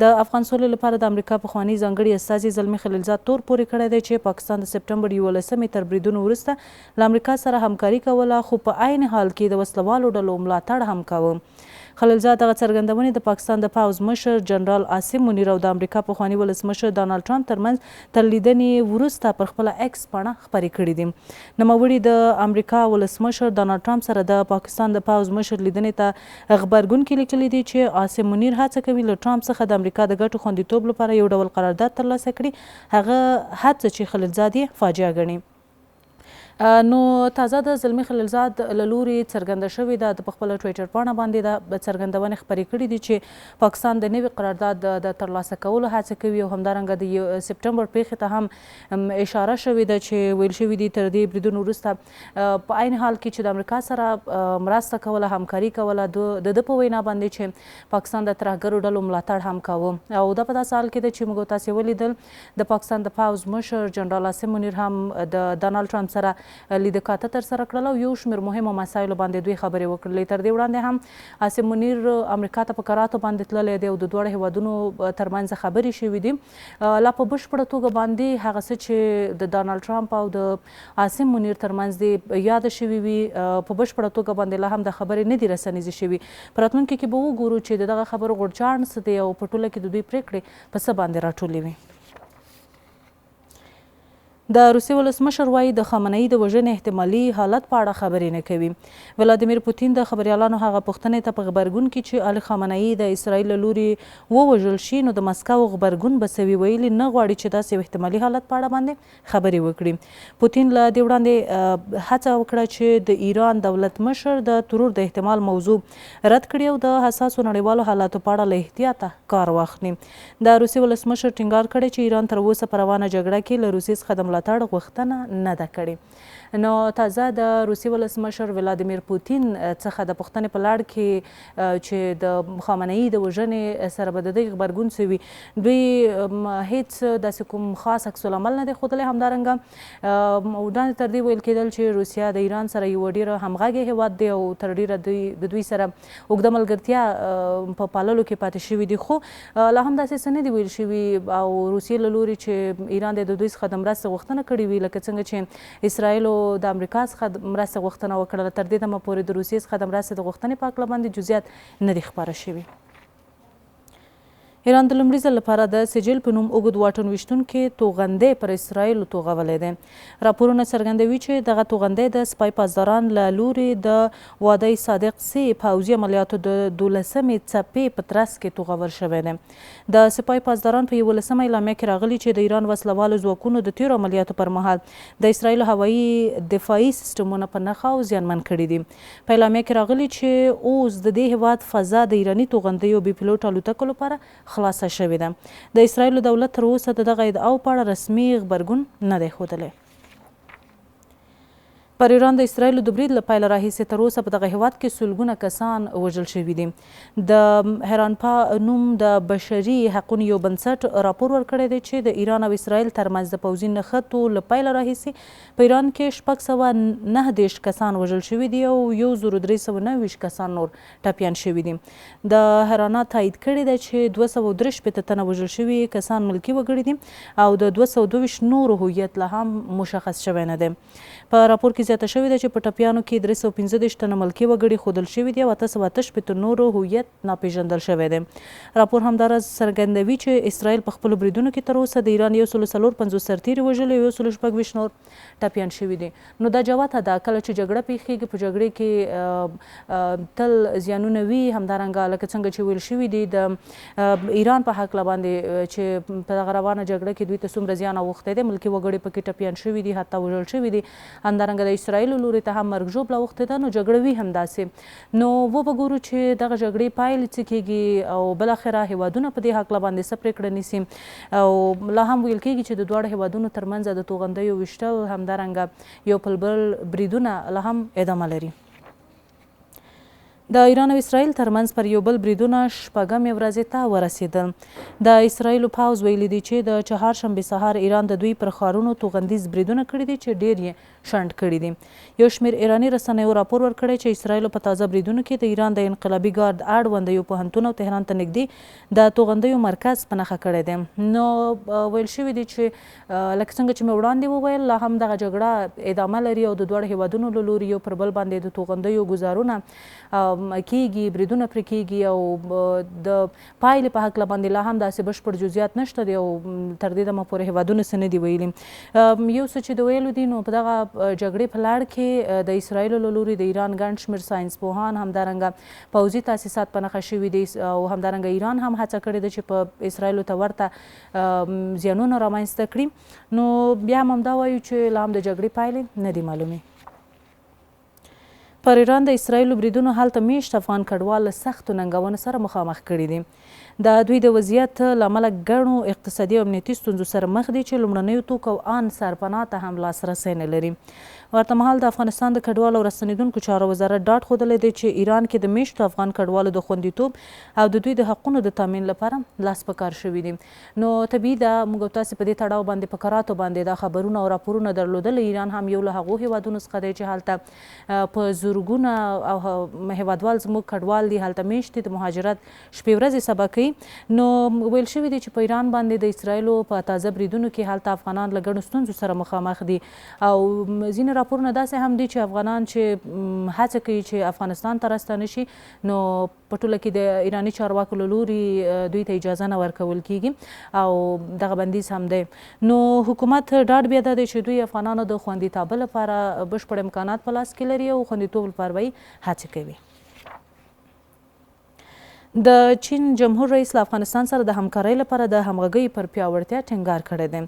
د افغان سولې لپاره د امریکا پخواني ځانګړي استازي زلمي خلیلزاد تور پورې کړی دی چې پاکستان د سپټمبر 11 تر بریدونو وروسته له امریکا سره همکاري کوله خو په عین حال کې د وسلوالو ډلو ملاتړ هم کاوه. خلیلزاد دغه څرګندونې د پاکستان د پوځ مشر جنرال عاصم منیر او د امریکا پخواني ولسمشر ډانلډ ټرمپ ترمنځ تر لیدنې وروسته پر خپله ایکس پاڼه خپرې کړي دي. نوموړي د امریکا ولسمشر ډانلډ ټرمپ سره د پاکستان د پوځ مشر لیدنې ته غبرګون کې لیکلي دي چې عاصم منیر هڅه کوي له ټرمپ څخه د امریکا د ګټو خوندیتوب لپاره یو ډول قرارداد ترلاسه کړي. هغه هڅه چې خلیلزاد یې فاجعه ګڼي. نو تازه د زلمي خلیلزاد له لورې څرګنده شوې ده د په خپله ټویټر پاڼه باندې د څرګندونې خپرې کړي دي چې پاکستان د نوي قرارداد د ترلاسه کولو هڅه کوي او همدارنګه د سپټمبر پیښې ته هم اشاره شوې ده چې ویل شوي دي تر دې بریدونو وروسته په عین حال کې چې د امریکا سره مرسته کوله همکاري کوله د ده په وینا باندې چې پاکستان د ترهګرو ډلو ملاتړ هم کوه او دا په داسې حال کې ده چې موږ تاسې ولیدل د پاکستان د پوځ مشر جنرال عاصم منیر هم د ډانالډ ټرمپ سره لیده کاته ترسره کړله او یو شمېر مهمو مسایلو باندې دوی خبرې وکړلې. تر دې وړاندې هم عاصم منیر امریکا ته په کراتو باندې تللی دی او د دواړو هیوادونو ترمنځ خبرې شوي دي. لا په بشپړه توګه باندې هغه څه چې د ډانالډ ټرمپ او د عاصم منیر ترمنځ دې یاده شوي وي په بشپړه توګه باندې لا هم د خبرې نه دي رسنیزې شوي. په راتلونکي کې به وګورو چې د دغه خبرو غورچاڼ څه دی او په ټوله کې د دوی پرېکړې په څه باندې راټولې وي. د روسیې ولسمشر وایي د خامنه‌ای د وژنې احتمالي حالت په اړه خبرې نه کوي. ولادیمیر پوتین د خبریالانو هغه پوښتنې ته په غبرګون کې چې علي خامنه‌ای د اسرائیل له لوري ووژل شي نو د مسکو غبرګون به څه وي ویلي نه غواړي چې داسې یو احتمالي حالت په اړه باندې خبرې وکړي. پوتین له دې وړاندې هڅه وکړه چې د ایران دولتمشر د ترور د احتمال موضوع رد کړي او د حساسو نړیوالو حالاتو په اړه له احتیاطه کار واخلي. د روسیې ولسمشر ټینګار کړی چې ایران تر اوسه په روانه جګړه کې له روسیې څخه د ملاتړ غوښتنه نه ده کړې. نو تازه د روسیې ولسمشر ولادیمیر پوتین څخه د پوښتنې په لړ کې چې د خامنه‌ای د وژنې سره به د دوی غبرګون څه وي دوی هیڅ داسې کوم خاص عکس العمل نه دی ښودلی. همدارنګه وړاندې تر دې ویل کېدل چې روسیه د ایران سره یوه ډېره همغږې هیواد دی او تر ډېره دوی د دوی سره اوږده ملګرتیا په پاللو کې پاتې شوي دي خو لا هم داسې څه نه دي ویل شوي او روسیې له لوري چې ایران د دوی څخه د مرستې غوښتنه کړې وي لکه څنګه چې اسرائیلو د امریکا څخه مرستې غوښتنه وکړله. تر دې دمه پورې د روسیې څخه د مرستې د غوښتنې په هکله باندې جزئیات نه دي خپاره شوي. ایران د لومړي ځل لپاره د سجل په نوم اوږد واټن ویشتونکي توغندی پر اسرائیلو توغولی دی. راپورونه څرګندوي چې دغه توغندی د سپای پاسداران له لورې د وادی صادق سي پوځي عملیاتو د 12مې څپې په ترڅ کې توغول شوی دی. د سپای پاسداران په 11مه اعلامیه کې راغلي چې د ایران وسلوالو ځواکونو د تیرو عملیاتو پر مهال د اسرائیلو هوایي دفاعي سیسټمونه په نښه او زیانمن کړي دي. په اعلامیه کې راغلي چې اوس د دې هیواد فضا د ایراني توغندیو بې پیلوټ الوتکو لپاره خلاصه شوې ده. د اسرائیلو دولت تر اوسه د دغه ادعاو په اړه رسمي غبرګون نه دی ښودلی. پر ایران د اسرائیلو د برید له پیله راهیسې تر اوسه په دغه هیواد کې سلګونه کسان وژل شوي دي. د هرانپا نوم د بشري حقونو یو بنسټ راپور ورکړی دی چې د ایران او اسرائیل ترمنځ د پوځي نښتو له پیله راهیسې په ایران کې 629 کسان وژل شوي دي او 1329 کسان نور ټپیان شوي دي. د هرانا تایید کړی دی چې 263 تنه وژل شوي کسان ملکي وګړي دي او د 222 نورو هویت لا هم مشخص شوی نه دی. په راپور کې زیاته شوې ده چې په ټپیانو کې 315 تنه ملکي وګړي ښودل شوي دي او 888 نورو هویت ناپېژندل شوی دی. راپور همداراز څرګندوي چې اسرائیل په خپلو بریدونو کې تر اوسه د ایران 154 سرتیري وژلي او 126 نور ټپیان شوي دي. نو دا جوته ده کله چې جګړه پیښیږي په جګړې کې تل زیانونه وي. همدارنګه لکه څنګه چې ویل شوي دي د ایران په هکله باندې چې په دغه روانه جګړه کې دوی ته څومره زیان اوښتی دی ملکي وګړي پکې ټپیان شوي دي حتی وژل شوي دي. همدارنګه د اسرائیلو لوري ته هم مرګ ژوبله اوښتې ده نو جګړه وي همداسې. نو وبګورو چې دغه جګړې پایلې څه کیږي او بالاخره هیوادونه په دې هکله باندې څه پرېکړه نیسي او لا هم ویل کیږي چې د دواړو هیوادونو ترمنځ د توغندیو ویشتل همدارنګه یو پر بل بریدونه لا هم ادامه لري. د ایران او اسرائیل ترمنځ پر یو بل بریدونه شپږمې ورځې ته ورسېدل. د اسرائیلو پوځ ویلي دي چې د چهارشنبې سهار ایران د دوی پر ښارونو توغندیز بریدونه کړي دي چې ډېر یې شنډ کړي دي. یو شمېر ایراني رسنیو راپور ورکړی چې اسرائیلو په تازه بریدونو کې د ایران د انقلابي ګارد اړونده یو پوهنتون او تهران ته نږدې د توغندیو مرکز په نښه کړی دی. نو ویل شوي دي چې لکه څنګه چې مې وړاندې وویل لا هم دغه جګړه ادامه لري او د دواړو هیوادونو له لوري یو پر بل باندې د توغندیو ګزارونه کیږي، بریدونه پرې کیږي او د پایلې په هکله باندې لا هم داسې بشپړ جزئیات نشته دی او تر دې دمه پورې هیوادونه څه نه دي ویلي. یو څه چې د ویلو دي نو په دغه جګړې په لړ کې د اسرائیلو له لوري د ایران ګڼ شمېر ساینسپوهان همدارنګه پوځي تاسیسات په نښه شوي دي او همدارنګه ایران هم هڅه کړې ده چې په اسرائیلو ته ورته زیانونه رامنځته کړي. نو بیا هم همدا وایو چې لا هم د جګړې پایلې نه دي معلومې. پر ایران د اسرائیلو بریدونو هلته میشت افغان کډوال له سختو ننګونو سره مخامخ کړي دي. د دوی د وضعیت له امله ګڼو اقتصادي او امنیتي ستونزو سره مخ دي چې لومړنیو توکو او ان سرپناه ته هم لاسرسی نه لري. ورته مهال د افغانستان د کډوالو او راستنېدونکو چارو وزارت ډاډ ښودلی دی چې ایران کې د میشتو افغان کډوالو د خوندیتوب او د دوی د حقونو د تامین لپاره لاس په کار شوي دي. نو طبیعي ده موږ او تاسې په دې تړاو باندې په کراتو باندې دا خبرونه او راپورونه درلودل. ایران هم یو له هغو هیوادونو څخه دی چې هلته په زرګونه او هیوادوال زموږ کډوال دي هلته میشت دي، د مهاجرت شپې ورځې سبا کوي. نو ویل شوي دي چې په ایران باندې د اسرائیلو په تازه بریدونو کې هلته افغانان له ګڼو ستونزو سره مخامخ دي او ځینې راپورونه داسې هم دي چې افغانان چې هڅه کوي چې افغانستان ته راستانه شي نو په ټوله کې د ایراني چارواکو له لوري دوی ته اجازه نه ورکول کیږي او دغه بندیز هم دی. نو حکومت ډاډ بیا دا دی چې دوی افغانانو د خوندیتابه لپاره بشپړ امکانات په لاس کې لري او خوندیتوب لپاره به یې هڅې کوي. د چین جمهور رئیس له افغانستان سره د همکارۍ لپاره د همغږۍ پر پیاوړتیا ټینګار کړی دی.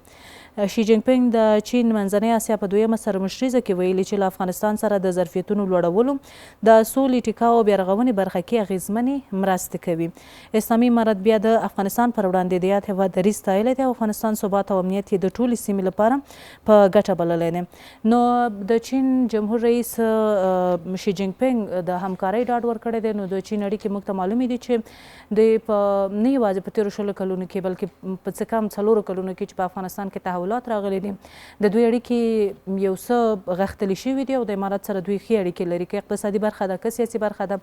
شي جین پینګ د چین منځنۍ اسیا په دویمه سرمشریزه کې ویلي چې له افغانستان سره د ظرفیتونو لوړولو د سولې ټیکاو او بیارغونې برخه کې اغیزمنې مرستې کوي. اسلامي امارت بیا د افغانستان پر وړاندې د یاد هیواد دریځ ستایلی دی او افغانستان ثبات او امنیت یې د ټولې سیمې لپاره په ګټه بللی دی. نو د چین جمهور رئیس شي جین پینګ د همکارۍ ډاډ ورکړی دی. نو د چین اړیکې موږ ته معلومې دي چې دوی په نه یوازې په تېرو 20 کلونو کې بلکې په څه کم 4 کلونو کې چې په افغانستان کې تحولات راغلي دي د دوی اړیکې یو څه غښتلي شوي دي او د امارت سره دوی ښې اړیکې لري، که اقتصادي برخه ده که سیاسي برخه ده.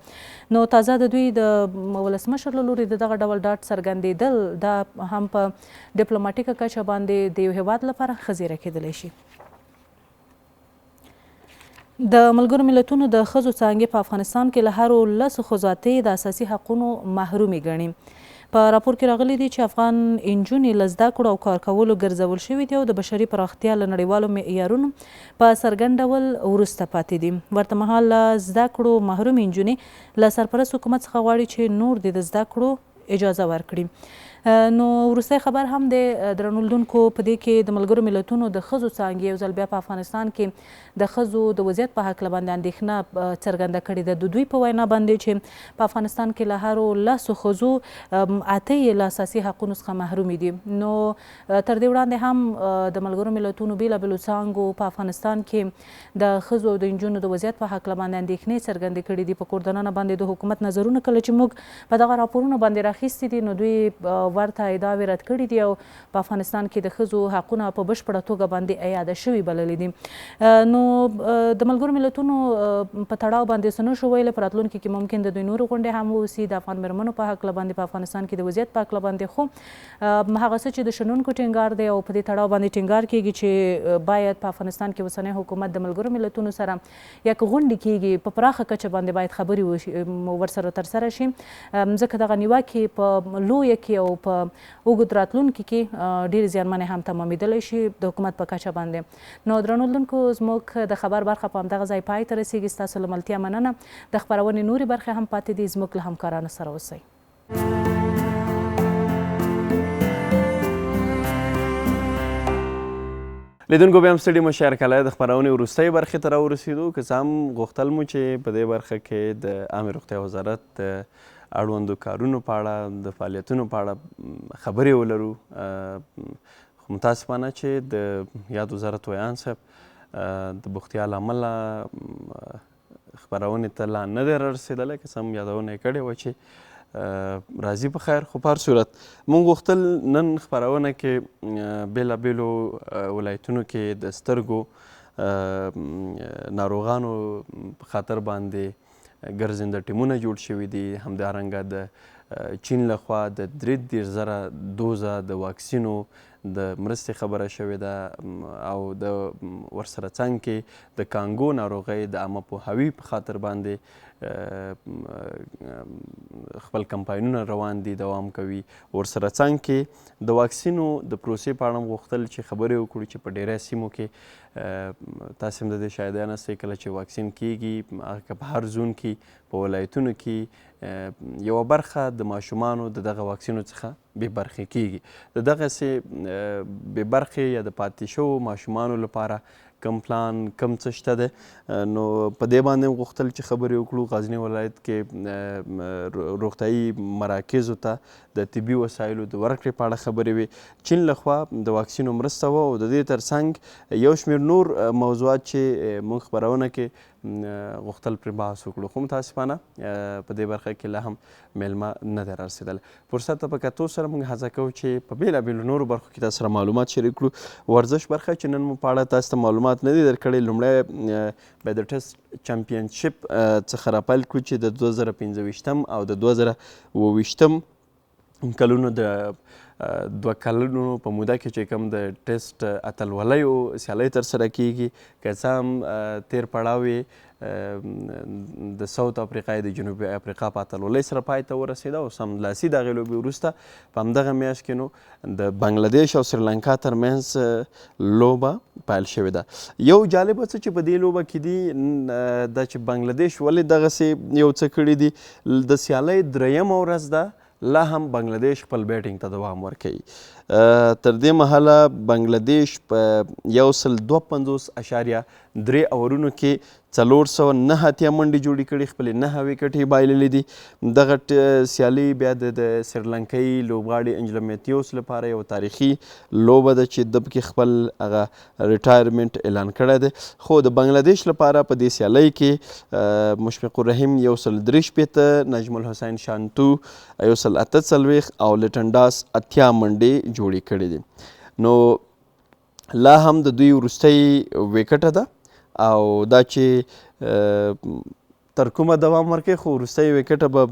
نو تازه د دوی د ولسمشر له لوري د دغه ډول ډاډ څرګندېدل دا هم په ډیپلوماټیکه کچه باندې د یو هیواد لپاره ښه زیری کېدلی شي. د ملګرو ملتونو د ښځو څانګې په افغانستان کې له هرو 10 ښځاتې د اساسي حقونو محرومې ګڼي. په راپور کې راغلي دي چې افغان نجونې له زده کړو او کار کولو ګرځول شوي دي او د بشري پراختیا له نړیوالو معیارونو په څرګند ډول وروسته پاتې دي. ورته مهال له زده کړو محرومې نجونې له سرپرست حکومت څخه غواړي چې نور د زده کړو اجازه ورکړي. نو وروستی خبر هم د درنو لیدونکو په دې کې د ملګرو ملتونو د ښځو څانګې یو ځل بیا په افغانستان کې د ښځو د وضعیت په هکله باندې اندېښنه څرګنده کړې ده. د دوی په وینا باندې چې په افغانستان کې له هرو 10 ښځو 8 یې له اساسي حقونو څخه محرومې دي. نو تر دې وړاندې هم د ملګرو ملتونو بېلابېلو څانګو په افغانستان کې د ښځو او د نجونو د وضعیت په هکله باندې اندېښنې څرګندې کړې دي. په کور دننه باندې د حکومت نظرونه کله چې موږ په دغه راپورونو باندې راخیستي دي نو دوی ورته ادعاوې رد کړي دي او په افغانستان کې د ښځو حقونه په بشپړه توګه باندې اعاده شوي بللي دي. نو د ملګرو ملتونو په تړاو باندې څه نشو ویلی، په راتلونکي کې ممکن د دوی نورې غونډې هم واوسي د افغان مېرمنو په هکله باندې په افغانستان کې د وضعیت په هکله باندې. خو هغه څه چې د شنونکو ټینګار دی او په دې تړاو باندې ټینګار کیږي چې باید په افغانستان کې اوسنی حکومت د ملګرو ملتونو سره یک غونډې کیږي په پراخه کچه باندې باید خبرې ورسره ترسره شي، ځکه دغه نیوکې په لویه کې او په اوږد راتلونکي کې ډېرې زیانمنې هم تمامېدلی شي د حکومت په کچه باندې. نو درنو لیدونکو زموږ د خبر برخه په همدغه ځای پای ته رسېږي. ستاسو له ملتیا مننه. د خپرونې نورې برخې هم پاتې دي. زموږ له همکارانو سره اوسئ. لیدونکو بیا هم ستړي مه شئ، هرکلی د خپرونې وروستۍ برخې ته راورسېدو. که څه هم غوښتل مو چې په دې برخه کې د عامې روغتیا وزارت اړوندو کارونو په اړه د فعالیتونو په اړه خبرې ولرو، خو متاسفانه چې د یاد وزارت ویان صاحب د بوختیا له امله خپرونې ته لا نه دی رارسېدلی. که څه هم یادونه یې کړې وه چې راځي په خیر، خو په هر صورت موږ غوښتل نن خپرونه کې بېلابېلو ولایتونو کې د سترګو ناروغانو په خاطر باندې ګرځنده ټیمونه جوړ شوي دي. همدارنګه د چین لخوا د 33,000 دوزه د واکسینو د مرستې خبره شوې ده او د ورسره څنګ کې د کانګو ناروغۍ د عامه پوهاوي په خاطر باندې خپل کمپاینونه روان دي، دوام کوي. ورسره څنګ کې د واکسینو د پروسې په اړه هم غوښتل چې خبرې وکړو چې په ډیری سیمو کې تاسې هم د دې شاهدان یاستئ کله چې واکسین کیږي هغه که په هر زون کې په ولایتونو کې یوه برخه د ماشومانو د دغه واکسینو څخه بې برخې کیږي. د دغسې بې برخې یا د پاتې شوو ماشومانو لپاره کم پلان کم څه شته دی، نو په دې باندې غوښتل چې خبرې وکړو. غزني ولایت کې روغتیایي مراکزو ته د طبي وسایلو د ورکړې په اړه خبرې وې. چین لخوا د واکسینو مرسته وه او د دې ترڅنګ یو شمېر نور موضوعات چې موږ خپرونه کې غوښتل پرې بحث وکړو، خو متاسفانه په دې برخه کې لا هم میلمه نه دی رارسېدلی. فرصت ته په کتو سره موږ هڅه کوو چې په بېلابېلو نورو برخو کې تاسو سره معلومات شریک کړو. ورزش برخه چې نن مو په اړه تاسو ته معلومات نه دي درکړی، لومړی به د ټسټ چمپینشپ څخه راپیل کړو چې د 2025 او د 2027 کلونو د 2 کلونو په موده کې چې کوم د ټسټ اتلولیو سیالۍ ترسره کیږي، که څه هم تیر پړاو یې د ساوت افریقا د جنوبي افریقا په اتلولۍ سره پای ته ورسېده او سمدلاسي د هغې لوبې وروسته په همدغه میاشت کې نو د بنګلادیش او سریلانکا ترمنځ لوبه پیل شوې ده. یو جالبه څه چې په دې لوبه کې دي دا چې بنګلادیش ولې دغسې یو څه کړي دي، د سیالۍ دریمه ورځ ده لا هم بنګلادیش خپل بیټینګ ته دوام ورکوي. تر دې مهاله بنګلادیش په 152.3 اورونو کې 409 اتیا منډې جوړې کړي، خپلې 9 ویکټې بایللې دي. دغه سیالي بیا د سریلانکایي لوبغاړي انجلا میتیوس لپاره یو تاریخي لوبه ده چې ده پکې خپل هغه ریټایرمنټ اعلان کړی دی. خو د بنګلادیش لپاره په دې سیالۍ کې مشفق الرحیم 143، نجم الحسین شانتو 148 او لټنډاس 80 منډې جوړې کړي دي. نو لا هم د دوی وروستۍ ویکټه ده او دا چې تر کومه دوام ورکوي، خو وروستۍ ویکټه به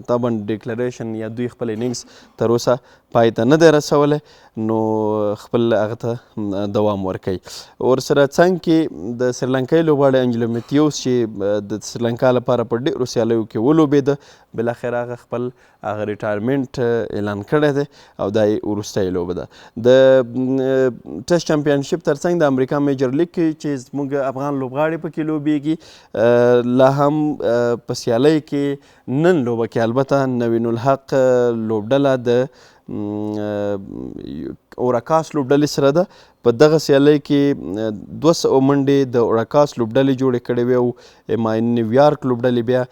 طبعا ډیکلریشن یا دوی خپل اننګز تر اوسه پای ته نه دی رسولی، نو خپل هغه ته دوام ورکوي. ورسره څنګ کې د سریلانکایي لوبغاړی انجلا میتیوس چې د سریلانکا لپاره په ډېرو سیالیو کې ولوبېده، بالاخره هغه خپل هغه ریټایرمنټ اعلان کړی دی او دا یې وروستۍ لوبه ده. د ټسټ چمپینشپ ترڅنګ د امریکا میجر لیګ کې چې زموږ افغان لوبغاړي پکې لوبیږي، لا هم په سیالۍ کې نن لوبه کې البته نوین الحق لوبډله د اورکاس لوبډلې سره ده. په دغه سیالۍ کې 200 منډې د اورکاس لوبډلې جوړې کړې وې او MI نیویارک لوبډلې بیا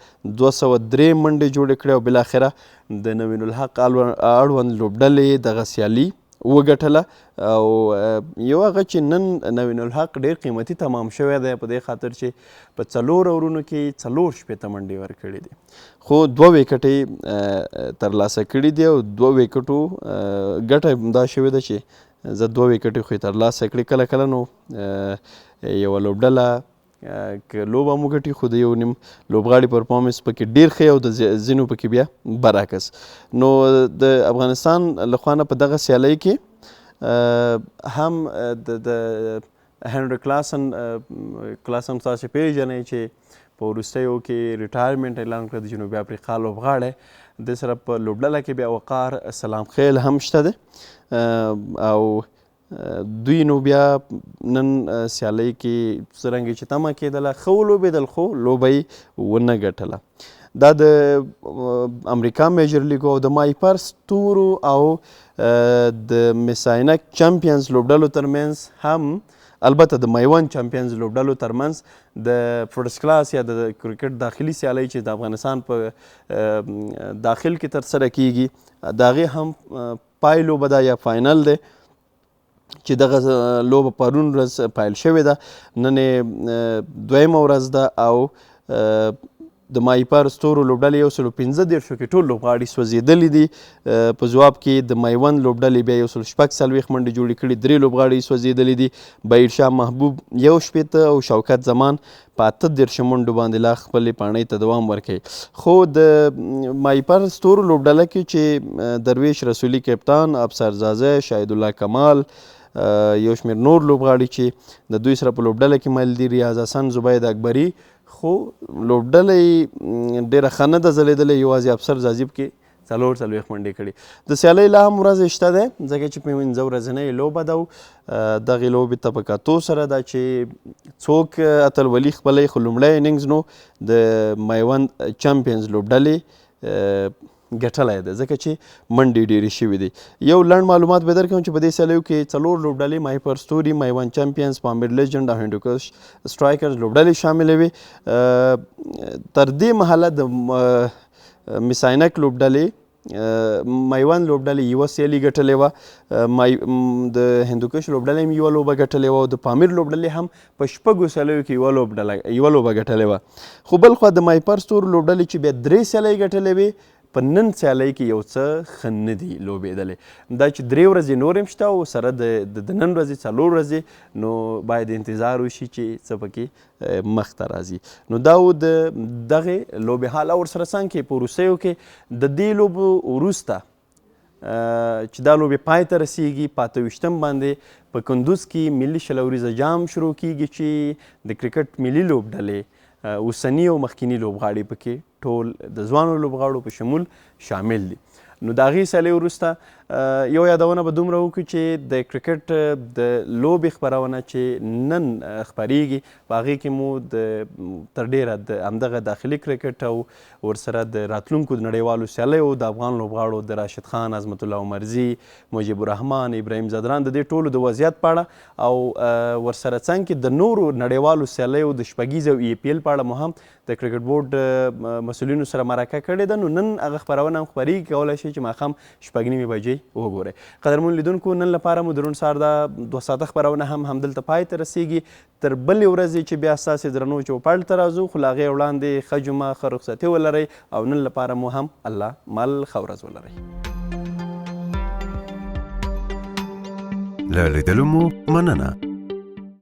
203 منډې جوړې کړې او بالاخره د نوین الحق اړوند لوبډلې دغه سیالي وګټله او یو هغه چې نن نوین الحق ډېر قیمتي تمام شوی دی په دې خاطر چې په 4 اورونو کې 4 منډې ورکړې دي، خو 2 ویکټې ترلاسه کړي دي او 2 ویکټو ګټه دا شوې ده چې زه 2 ویکټې خو یې ترلاسه کړي. کله کله نو یوه لوبډله که لوبه هم وګټي خو د یو نیم لوبغاړي پرفارمنس پکې ډېر ښه او د ځینو پکې بیا برعکس. نو د افغانستان له خوا نه په دغه سیالۍ کې هم د هنري کلاسن تاسې پیژنئ چې په وروستیو کې ریټایرمنټ اعلان کړی د جنوبي افریقا لوبغاړی، د سره په لوبډله کې بیا وقار سلام خیل هم شته دی او دوی نو بیا نن سیالۍ کې څرنګه چې تمه کېدله ښه ولوبېدل خو لوبه یې ونه ګټله. دا د امریکا میجر لیګ او د مایپر ستورو او د میساینک چمپینز لوبډلو ترمنځ هم البته د میوند چمپینز لوبډلو ترمنځ د فرست کلاس یا د کرکټ داخلي سیالۍ چې د افغانستان په داخل کې ترسره کیږي د هغې هم پای لوبه ده یا فاینل دی چې دغه لوبه پرون ورځ پیل شوې ده. نن یې 2مه ورځ ده او د مایپر ستورو لوبډلې 115 کې ټول لوبغاړي سوځېدلي دي. په ځواب کې د میوند لوبډلې بیا 146 منډې جوړې کړي، 3 لوبغاړي سوځېدلي دي. بهیر شاه محبوب 61 او شوکت زمان په 38 منډو باندې لا خپلې پاڼۍ ته دوام ورکوي. خو د مایپر ستورو لوبډله کې چې درویش رسولي کپتان، ابصرزاده، شاهد الله کمال، یو شمېر نور لوبغاړي چې د دوی سره په لوبډله کې مل دي، ریاض حسن، زبید اکبري. خو لوبډله یې ډېره ښه نه ده ځلېدلې، یوازې افسر زازیب کې 40 منډې کړي. د سیالۍ لا هم ورځ شته دی ځکه چې 15 ورځنۍ لوبه ده او دغې لوبې ته په کتو سره ده چې څوک اتلولي خپلوي. خو لومړی اننګز نو د میوند چمپینز لوبډلې ګټلی ده ځکه چې منډې ډېرې شوي دي. یو لنډ معلومات به درکړم چې په دې سیالیو کې 4 لوبډلې مایپر ستوري، میوند چمپینز، پامیر لیجنډ او هندوکش سټرایکرز لوبډلې شاملې وې. تر دې مهاله د میساینک لوبډلې، میوند لوبډلې یوه سیالي ګټلې وه، د هندوکش لوبډلې هم یوه لوبه ګټلې وه او د پامیر لوبډلې هم په 6 سیالیو کې یوه لوبه ګټلې وه. خو بل خوا د مایپر ستورو لوبډلې چې بیا 3 سیالۍ ګټلې وې، په نن سیالۍ کې یو څه ښه نه دي لوبېدلې. دا چې 3 ورځې نور هم شته او سره د نن ورځې 4 ورځې، نو باید انتظار وشي چې څه پکې مخته راځي. نو دا و د دغې لوبې حال. او ورسره څنګ کې په وروستیو کې د دې لوبو وروسته چې دا لوبې پای ته رسیږي، په 28 باندې په کندوز کې ملي شلوریزه جام شروع کیږي چې د کرکټ ملي لوبډلې اوسني او مخکینی لوبغاړي پکې ټول د ځوانو لوبغاړو په شمول شامل دي. نو د هغې سیالۍ وروسته یو یادونه به دومره وکړو چې د کرکټ د لوبې خپرونه چې نن خپریږي، په هغې کې مو تر ډیره د همدغه داخلي کرکټ او ورسره د راتلونکو د نړیوالو سیالیو د افغان لوبغاړو د راشد خان، عظمت الله عمرزي، مجیب الرحمن، ابراهیم زدران، د دې ټولو د وضعیت په اړه او ورسره څنګ کې د نورو نړیوالو سیالیو د شپږیز او EPL په اړه مو هم د کرکټ بورډ مسؤلینو سره مرکه کړې ده. نو نن هغه خپرونه هم خپریږي، کولی شئ چې ماښام 6:30 بجې وګورئ. قدرمن لیدونکو، نن لپاره مو د روڼ سهار دا 2 ساعته خپرونه هم همدلته پای ته رسیږي. تر بلې ورځې چې بیا ستاسې درنو چوپړ ته راځو، خو له هغې وړاندې ښه جمعه، ښه رخصتي ولرئ او نن لپاره مو هم الله مل ښه ورځ ولرئ. له لیدلو مو مننه.